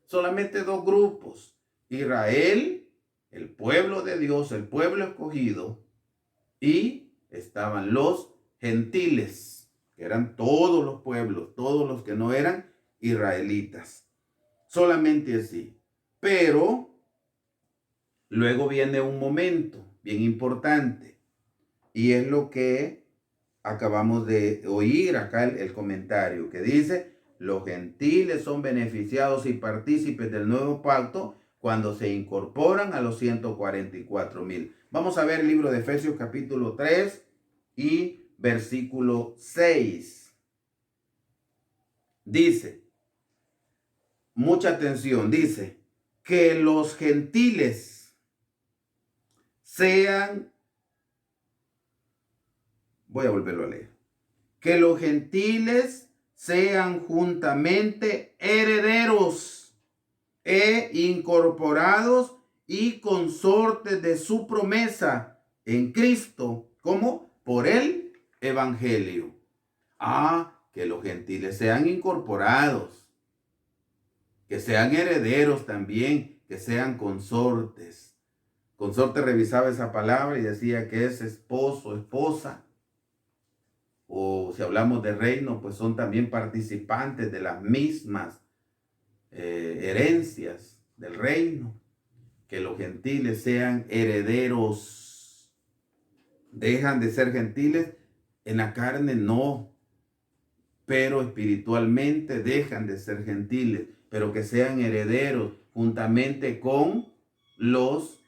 Solamente dos grupos. Israel, el pueblo de Dios, el pueblo escogido, y estaban los gentiles, que eran todos los pueblos, todos los que no eran israelitas. Solamente así. Pero luego viene un momento bien importante, y es lo que acabamos de oír acá el comentario que dice, los gentiles son beneficiados y partícipes del nuevo pacto cuando se incorporan a los 144,000. Vamos a ver el libro de Efesios capítulo 3 y versículo 6. Dice, mucha atención, dice, que los gentiles sean, voy a volverlo a leer, que los gentiles sean juntamente herederos e incorporados y consortes de su promesa en Cristo, como por el evangelio. Que los gentiles sean incorporados, que sean herederos también, que sean consortes. Consorte revisaba esa palabra y decía que es esposo, esposa. O si hablamos de reino, pues son también participantes de las mismas herencias del reino. Que los gentiles sean herederos. Dejan de ser gentiles en la carne, no. Pero espiritualmente dejan de ser gentiles. Pero que sean herederos juntamente con los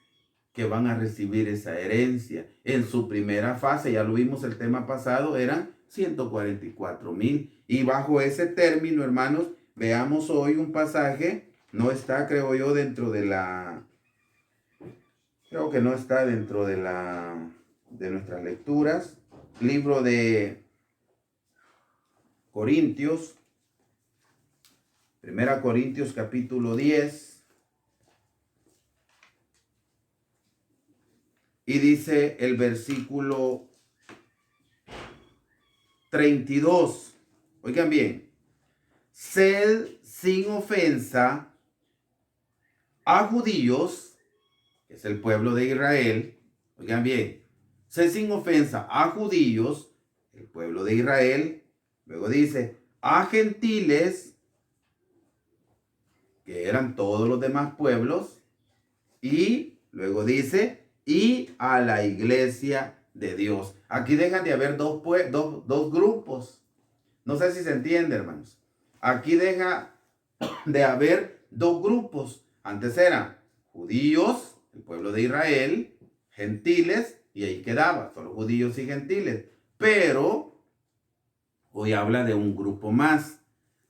que van a recibir esa herencia. En su primera fase, ya lo vimos el tema pasado, eran 144,000. Y bajo ese término, hermanos, veamos hoy un pasaje, no está, creo yo, dentro de creo que no está dentro de nuestras lecturas. Libro de Corintios, 1 Corintios capítulo 10. Y dice el versículo 32. Oigan bien. Sed sin ofensa a judíos, que es el pueblo de Israel. Oigan bien. Sed sin ofensa a judíos, el pueblo de Israel. Luego dice, a gentiles, que eran todos los demás pueblos. Y luego dice, y a la iglesia de Dios. Aquí dejan de haber dos grupos. No sé si se entiende, hermanos. Aquí deja de haber dos grupos. Antes eran judíos, el pueblo de Israel, gentiles, y ahí quedaba, solo judíos y gentiles. Pero hoy habla de un grupo más.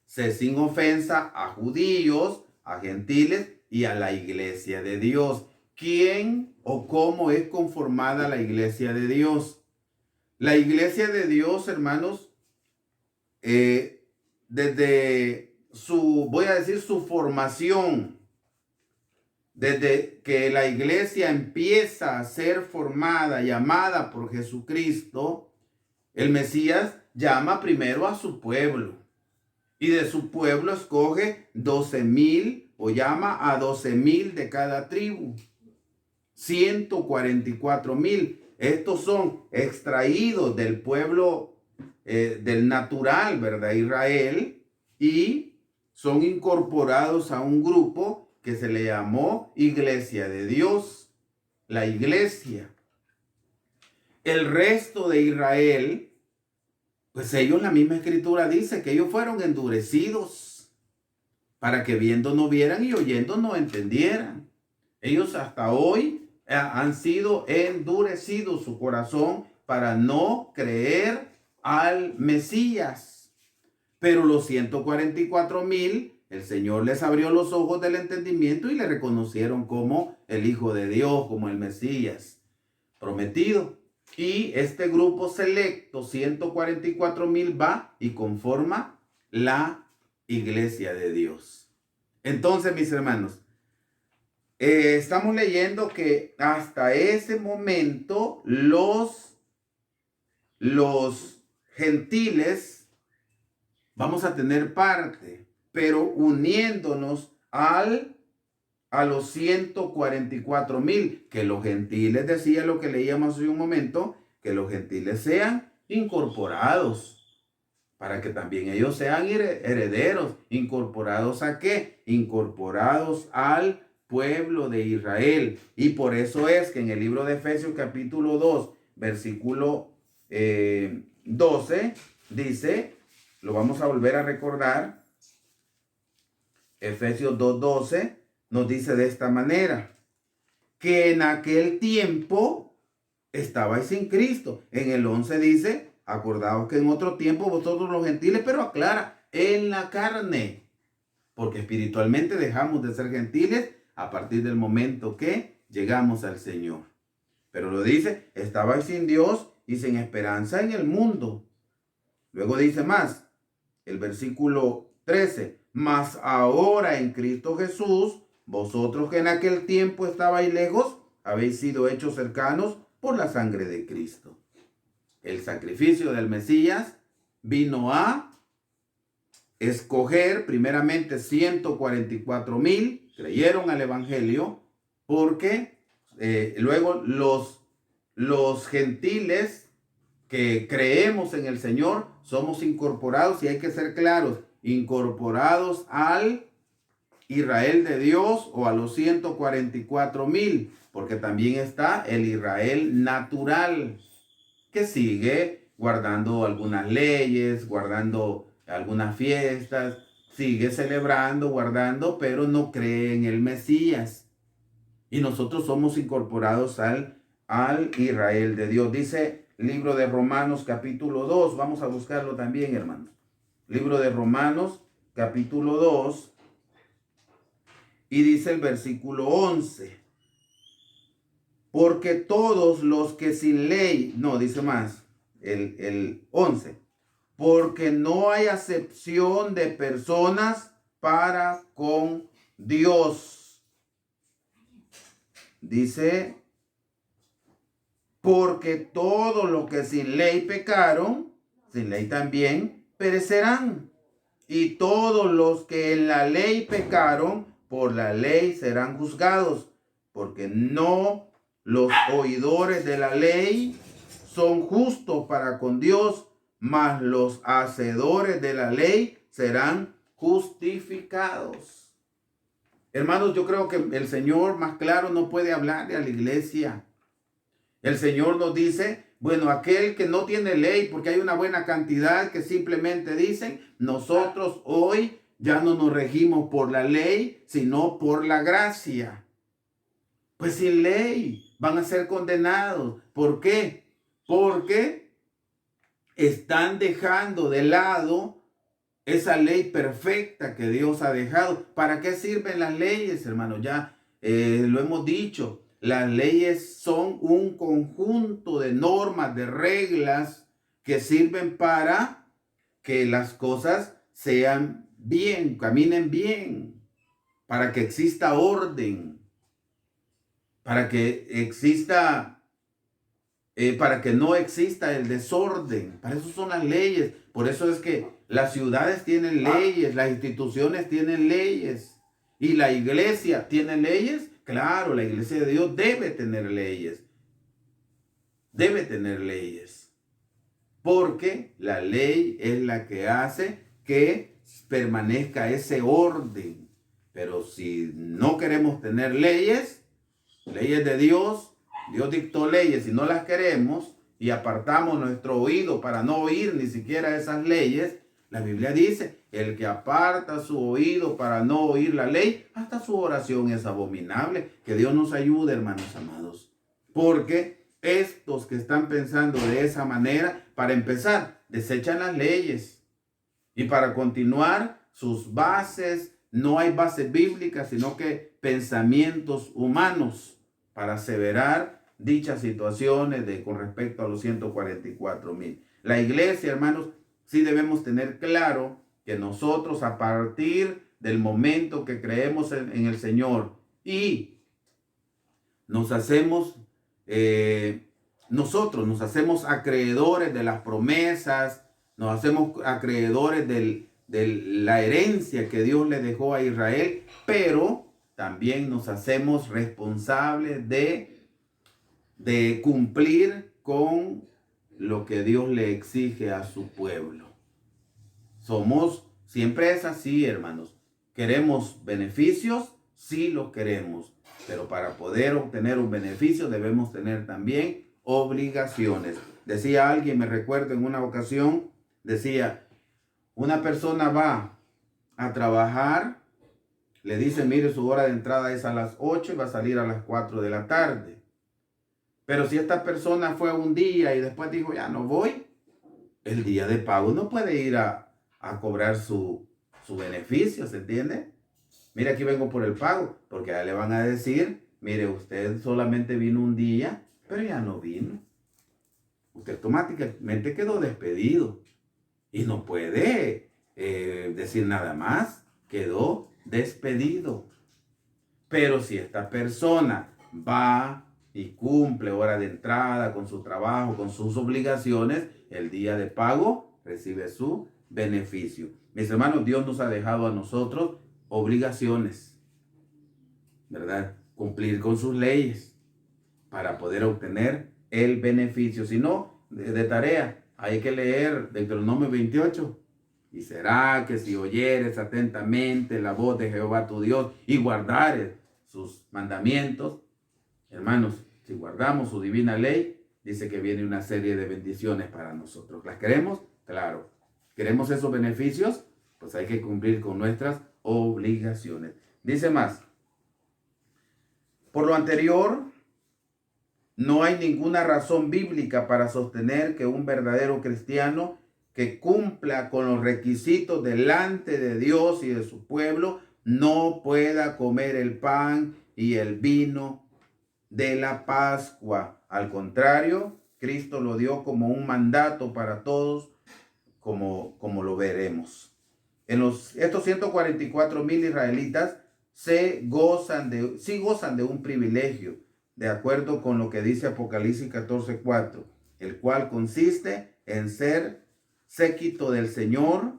Sé sin ofensa a judíos, a gentiles y a la iglesia de Dios. ¿Quién o cómo es conformada la iglesia de Dios? La iglesia de Dios, hermanos, desde su, voy a decir, su formación, desde que la iglesia empieza a ser formada, llamada por Jesucristo, el Mesías llama primero a su pueblo y de su pueblo escoge 12,000 o llama a 12,000 de cada tribu. 144,000. Estos son extraídos del pueblo del natural, ¿verdad? Israel, y son incorporados a un grupo que se le llamó Iglesia de Dios, la iglesia. El resto de Israel, pues ellos, la misma escritura dice que ellos fueron endurecidos para que viendo no vieran y oyendo no entendieran. Ellos hasta hoy han sido endurecidos su corazón para no creer al Mesías. Pero los 144,000, el Señor les abrió los ojos del entendimiento y le reconocieron como el Hijo de Dios, como el Mesías prometido. Y este grupo selecto, 144,000, va y conforma la iglesia de Dios. Entonces, mis hermanos, estamos leyendo que hasta ese momento los gentiles vamos a tener parte, pero uniéndonos a los 144,000, que los gentiles, decía lo que leíamos hace un momento, que los gentiles sean incorporados, para que también ellos sean herederos. ¿Incorporados a qué? Incorporados al pueblo de Israel. Y por eso es que en el libro de Efesios capítulo 2, versículo 12, dice, lo vamos a volver a recordar, Efesios 2:12, nos dice de esta manera, que en aquel tiempo estabais sin Cristo. En el 11 dice, acordaos que en otro tiempo vosotros los gentiles, pero aclara, en la carne, porque espiritualmente dejamos de ser gentiles a partir del momento que llegamos al Señor. Pero lo dice, estabais sin Dios y sin esperanza en el mundo. Luego dice más, el versículo 13, mas ahora en Cristo Jesús, vosotros que en aquel tiempo estabais lejos, habéis sido hechos cercanos por la sangre de Cristo. El sacrificio del Mesías vino a escoger primeramente 144,000, creyeron al Evangelio, porque luego los gentiles que creemos en el Señor somos incorporados, y hay que ser claros, incorporados al Israel de Dios o a los 144,000, porque también está el Israel natural, que sigue guardando algunas leyes, guardando algunas fiestas, sigue celebrando, guardando, pero no cree en el Mesías. Y nosotros somos incorporados al Israel de Dios. Dice el libro de Romanos capítulo 2, vamos a buscarlo también, hermanos. Libro de Romanos capítulo 2, y dice el versículo 11, porque todos los que sin ley, no, dice más, el 11, porque no hay acepción de personas para con Dios. Dice, porque todos los que sin ley pecaron, sin ley también perecerán. Y todos los que en la ley pecaron, por la ley serán juzgados, porque no los oidores de la ley son justos para con Dios, mas los hacedores de la ley serán justificados. Hermanos, yo creo que el Señor más claro no puede hablarle a la iglesia. El Señor nos dice, bueno, aquel que no tiene ley, porque hay una buena cantidad que simplemente dicen, nosotros hoy ya no nos regimos por la ley, sino por la gracia. Pues sin ley van a ser condenados. ¿Por qué? Porque están dejando de lado esa ley perfecta que Dios ha dejado. ¿Para qué sirven las leyes, hermanos? Ya lo hemos dicho. Las leyes son un conjunto de normas, de reglas que sirven para que las cosas sean bien, caminen bien, para que exista orden, para que para que no exista el desorden. Para eso son las leyes. Por eso es que las ciudades tienen leyes, las instituciones tienen leyes y la iglesia tiene leyes. Claro, la iglesia de Dios debe tener leyes. Debe tener leyes. Porque la ley es la que hace que permanezca ese orden. Pero si no queremos tener leyes de Dios, Dios dictó leyes y no las queremos y apartamos nuestro oído para no oír ni siquiera esas leyes, la Biblia dice, el que aparta su oído para no oír la ley, hasta su oración es abominable. Que Dios nos ayude, hermanos amados. Porque estos que están pensando de esa manera, para empezar, desechan las leyes. Y para continuar, sus bases, no hay base bíblica, sino que pensamientos humanos para aseverar dichas situaciones con respecto a los 144,000. La iglesia, hermanos, sí debemos tener claro que nosotros, a partir del momento que creemos en el Señor y nosotros nos hacemos acreedores de las promesas, nos hacemos acreedores de la herencia que Dios le dejó a Israel, pero también nos hacemos responsables de cumplir con lo que Dios le exige a su pueblo. Siempre es así, hermanos. ¿Queremos beneficios? Sí los queremos. Pero para poder obtener un beneficio debemos tener también obligaciones. Decía alguien, me recuerdo en una ocasión, decía, una persona va a trabajar, le dice, mire, su hora de entrada es a las 8 y va a salir a las 4 de la tarde. Pero si esta persona fue un día y después dijo, ya no voy, el día de pago no puede ir a cobrar su beneficio, ¿se entiende? Mire, aquí vengo por el pago, porque a le van a decir, mire, usted solamente vino un día, pero ya no vino. Usted automáticamente quedó despedido y no puede decir nada más, quedó despedido. Pero si esta persona va y cumple hora de entrada con su trabajo, con sus obligaciones, el día de pago recibe su beneficio. Mis hermanos, Dios nos ha dejado a nosotros obligaciones, ¿verdad? Cumplir con sus leyes para poder obtener el beneficio. Si no, de tarea, hay que leer Deuteronomio 28. Y será que si oyeres atentamente la voz de Jehová tu Dios y guardares sus mandamientos, hermanos, si guardamos su divina ley, dice que viene una serie de bendiciones para nosotros. ¿Las queremos? Claro. ¿Queremos esos beneficios? Pues hay que cumplir con nuestras obligaciones. Dice más, por lo anterior, no hay ninguna razón bíblica para sostener que un verdadero cristiano que cumpla con los requisitos delante de Dios y de su pueblo no pueda comer el pan y el vino de la Pascua. Al contrario, Cristo lo dio como un mandato para todos, como lo veremos. Estos 144,000 israelitas sí gozan de un privilegio, de acuerdo con lo que dice Apocalipsis 14:4, el cual consiste en ser séquito del Señor.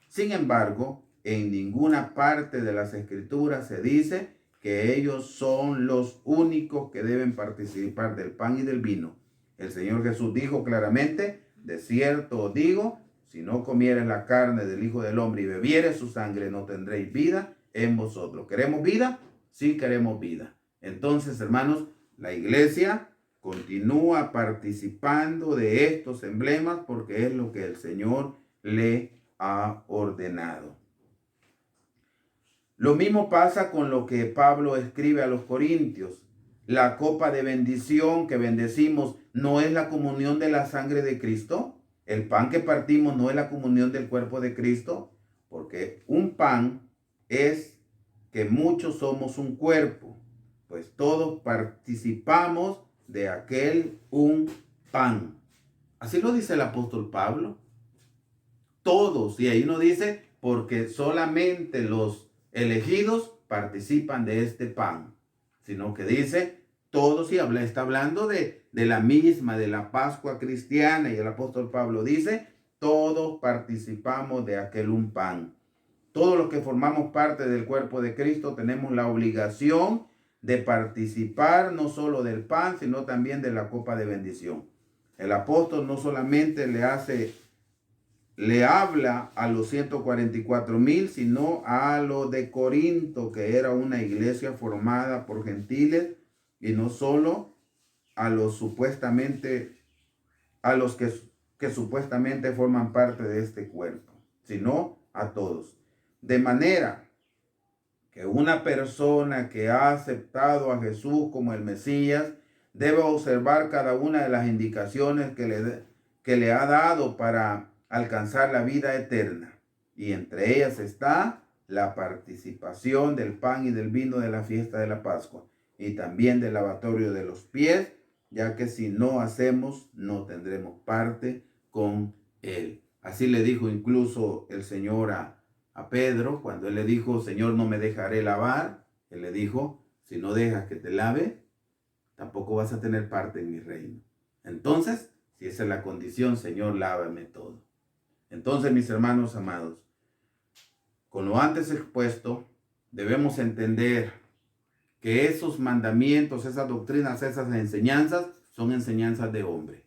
Sin embargo, en ninguna parte de las Escrituras se dice que ellos son los únicos que deben participar del pan y del vino. El Señor Jesús dijo claramente, de cierto os digo, si no comieres la carne del Hijo del Hombre y bebieres su sangre, no tendréis vida en vosotros. ¿Queremos vida? Sí queremos vida. Entonces, hermanos, la iglesia continúa participando de estos emblemas porque es lo que el Señor le ha ordenado. Lo mismo pasa con lo que Pablo escribe a los Corintios. La copa de bendición que bendecimos no es la comunión de la sangre de Cristo. El pan que partimos no es la comunión del cuerpo de Cristo, porque un pan es que muchos somos un cuerpo, pues todos participamos de aquel un pan. Así lo dice el apóstol Pablo. Todos, y ahí no dice porque solamente los elegidos participan de este pan, sino que dice todos, y está hablando de la misma, de la Pascua cristiana, y el apóstol Pablo dice, todos participamos de aquel un pan. Todos los que formamos parte del cuerpo de Cristo tenemos la obligación de participar no solo del pan, sino también de la copa de bendición. El apóstol no solamente le habla a los 144,000, sino a los de Corinto, que era una iglesia formada por gentiles, y no solo a los que supuestamente forman parte de este cuerpo, sino a todos. De manera que una persona que ha aceptado a Jesús como el Mesías debe observar cada una de las indicaciones que le ha dado para alcanzar la vida eterna. Y entre ellas está la participación del pan y del vino de la fiesta de la Pascua, y también del lavatorio de los pies, ya que si no hacemos, no tendremos parte con él. Así le dijo incluso el Señor a Pedro, cuando él le dijo, Señor, no me dejaré lavar. Él le dijo, si no dejas que te lave, tampoco vas a tener parte en mi reino. Entonces, si esa es la condición, Señor, lávame todo. Entonces, mis hermanos amados, con lo antes expuesto, debemos entender que esos mandamientos, esas doctrinas, esas enseñanzas, son enseñanzas de hombre.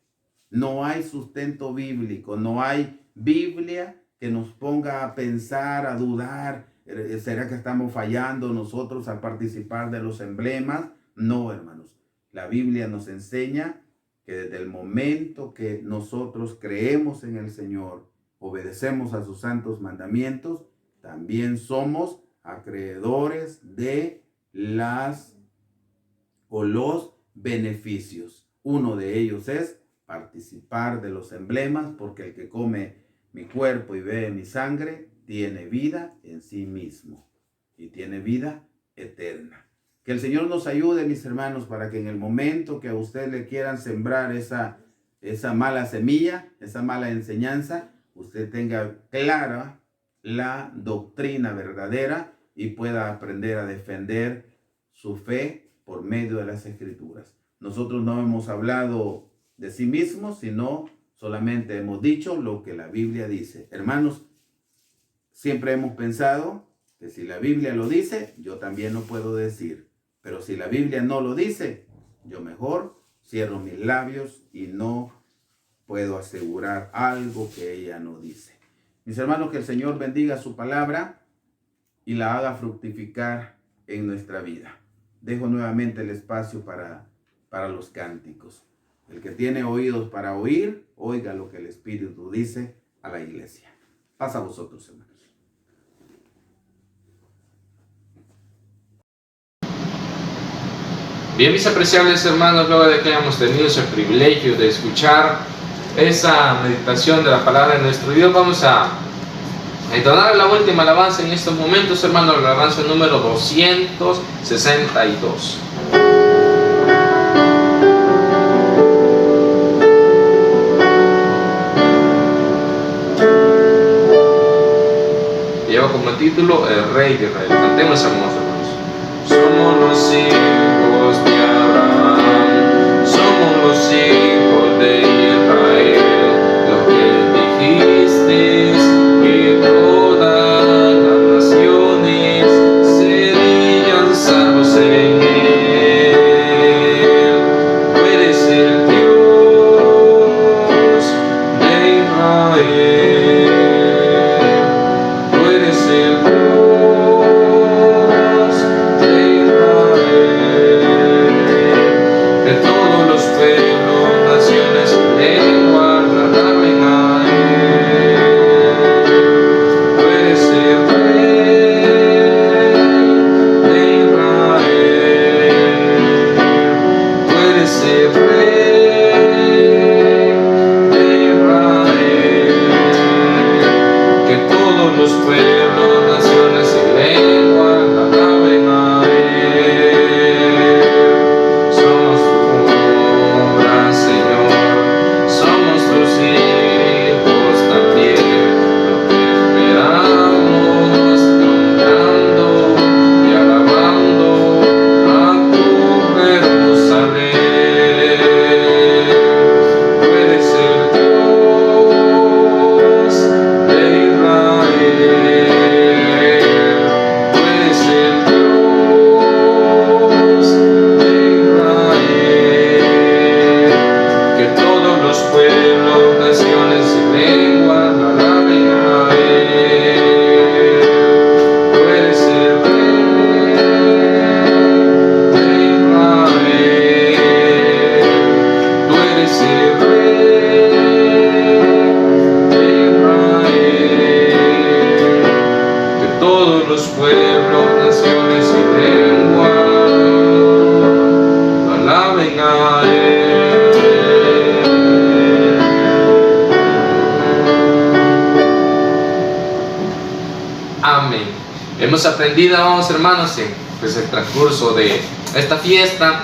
No hay sustento bíblico, no hay Biblia que nos ponga a pensar, a dudar, ¿será que estamos fallando nosotros al participar de los emblemas? No, hermanos. La Biblia nos enseña que desde el momento que nosotros creemos en el Señor, obedecemos a sus santos mandamientos, también somos acreedores de los beneficios. Uno de ellos es participar de los emblemas, porque el que come mi cuerpo y bebe mi sangre tiene vida en sí mismo y tiene vida eterna. Que el Señor nos ayude, mis hermanos, para que en el momento que a usted le quieran sembrar esa mala semilla, esa mala enseñanza, usted tenga clara la doctrina verdadera y pueda aprender a defender su fe por medio de las Escrituras. Nosotros no hemos hablado de sí mismos, sino solamente hemos dicho lo que la Biblia dice. Hermanos, siempre hemos pensado que si la Biblia lo dice, yo también lo puedo decir. Pero si la Biblia no lo dice, yo mejor cierro mis labios y no puedo asegurar algo que ella no dice. Mis hermanos, que el Señor bendiga su palabra y la haga fructificar en nuestra vida. Dejo nuevamente el espacio para los cánticos. El que tiene oídos para oír, oiga lo que el Espíritu dice a la iglesia. Pasa a vosotros, hermanos. Bien, mis apreciables hermanos, luego de que hayamos tenido ese privilegio de escuchar esa meditación de la palabra de nuestro Dios, vamos a entonar la última alabanza en estos momentos, hermanos, la alabanza número 262. Lleva como título El Rey de Israel. Cantemos, hermosos hermanos. Somos los hijos de Abraham, somos los hijos de Israel, lo que dijiste que todas las naciones serían salvos en él. Tú eres el Dios de Israel. Somos tus hijos también, lo que esperamos. Hemos aprendido, amados hermanos, en el transcurso de esta fiesta,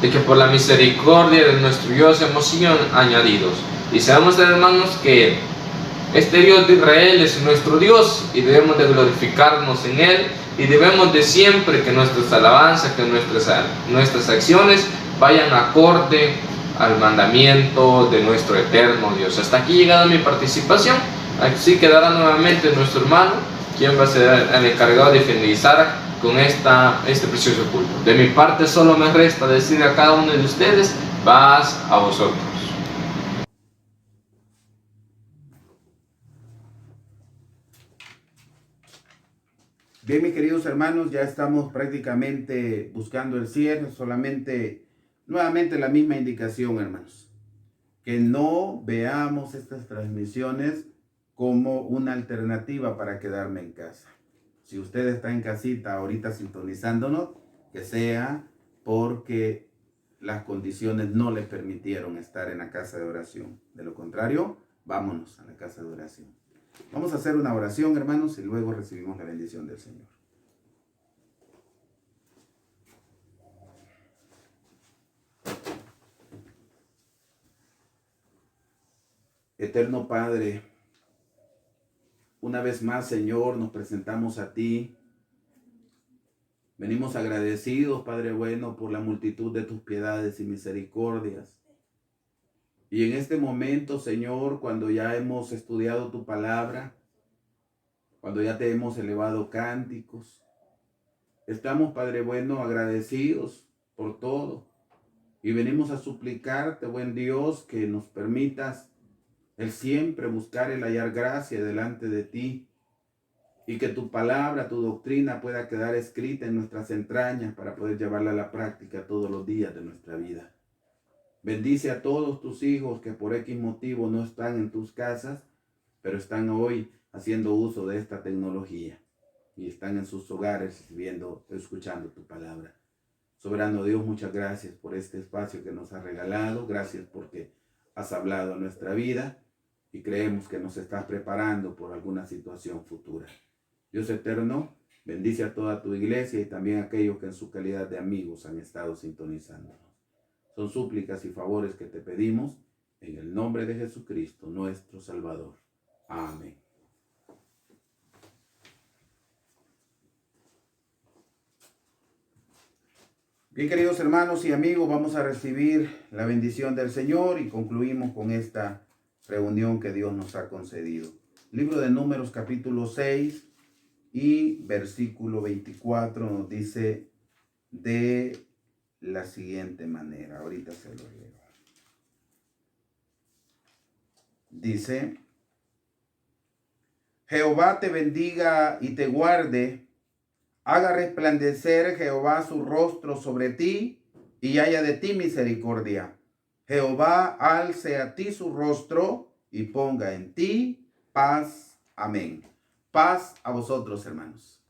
de que por la misericordia de nuestro Dios hemos sido añadidos. Y sabemos, hermanos, que este Dios de Israel es nuestro Dios y debemos de glorificarnos en Él, y debemos de siempre que nuestras alabanzas, que nuestras acciones vayan acorde al mandamiento de nuestro eterno Dios. Hasta aquí llegada mi participación. Así quedará nuevamente nuestro hermano, quien va a ser el encargado de finalizar con este precioso culto. De mi parte solo me resta decir a cada uno de ustedes: paz a vosotros. Bien, mis queridos hermanos, ya estamos prácticamente buscando el cierre. Solamente nuevamente la misma indicación, hermanos, que no veamos estas transmisiones como una alternativa para quedarme en casa. Si usted está en casita ahorita sintonizándonos, que sea porque las condiciones no le permitieron estar en la casa de oración. De lo contrario, vámonos a la casa de oración. Vamos a hacer una oración, hermanos, y luego recibimos la bendición del Señor. Eterno Padre, una vez más, Señor, nos presentamos a ti. Venimos agradecidos, Padre bueno, por la multitud de tus piedades y misericordias. Y en este momento, Señor, cuando ya hemos estudiado tu palabra, cuando ya te hemos elevado cánticos, estamos, Padre bueno, agradecidos por todo. Y venimos a suplicarte, buen Dios, que nos permitas el siempre buscar el hallar gracia delante de ti, y que tu palabra, tu doctrina pueda quedar escrita en nuestras entrañas para poder llevarla a la práctica todos los días de nuestra vida. Bendice a todos tus hijos que por X motivo no están en tus casas, pero están hoy haciendo uso de esta tecnología y están en sus hogares escuchando tu palabra. Soberano Dios, muchas gracias por este espacio que nos has regalado. Gracias porque has hablado a nuestra vida y creemos que nos estás preparando por alguna situación futura. Dios eterno, bendice a toda tu iglesia y también a aquellos que en su calidad de amigos han estado sintonizándonos. Son súplicas y favores que te pedimos en el nombre de Jesucristo, nuestro Salvador. Amén. Bien, queridos hermanos y amigos, vamos a recibir la bendición del Señor y concluimos con esta reunión que Dios nos ha concedido. Libro de Números, capítulo 6 y versículo 24 nos dice de la siguiente manera. Ahorita se lo leo. Dice: Jehová te bendiga y te guarde. Haga resplandecer Jehová su rostro sobre ti y haya de ti misericordia. Jehová alce a ti su rostro y ponga en ti paz. Amén. Paz a vosotros, hermanos.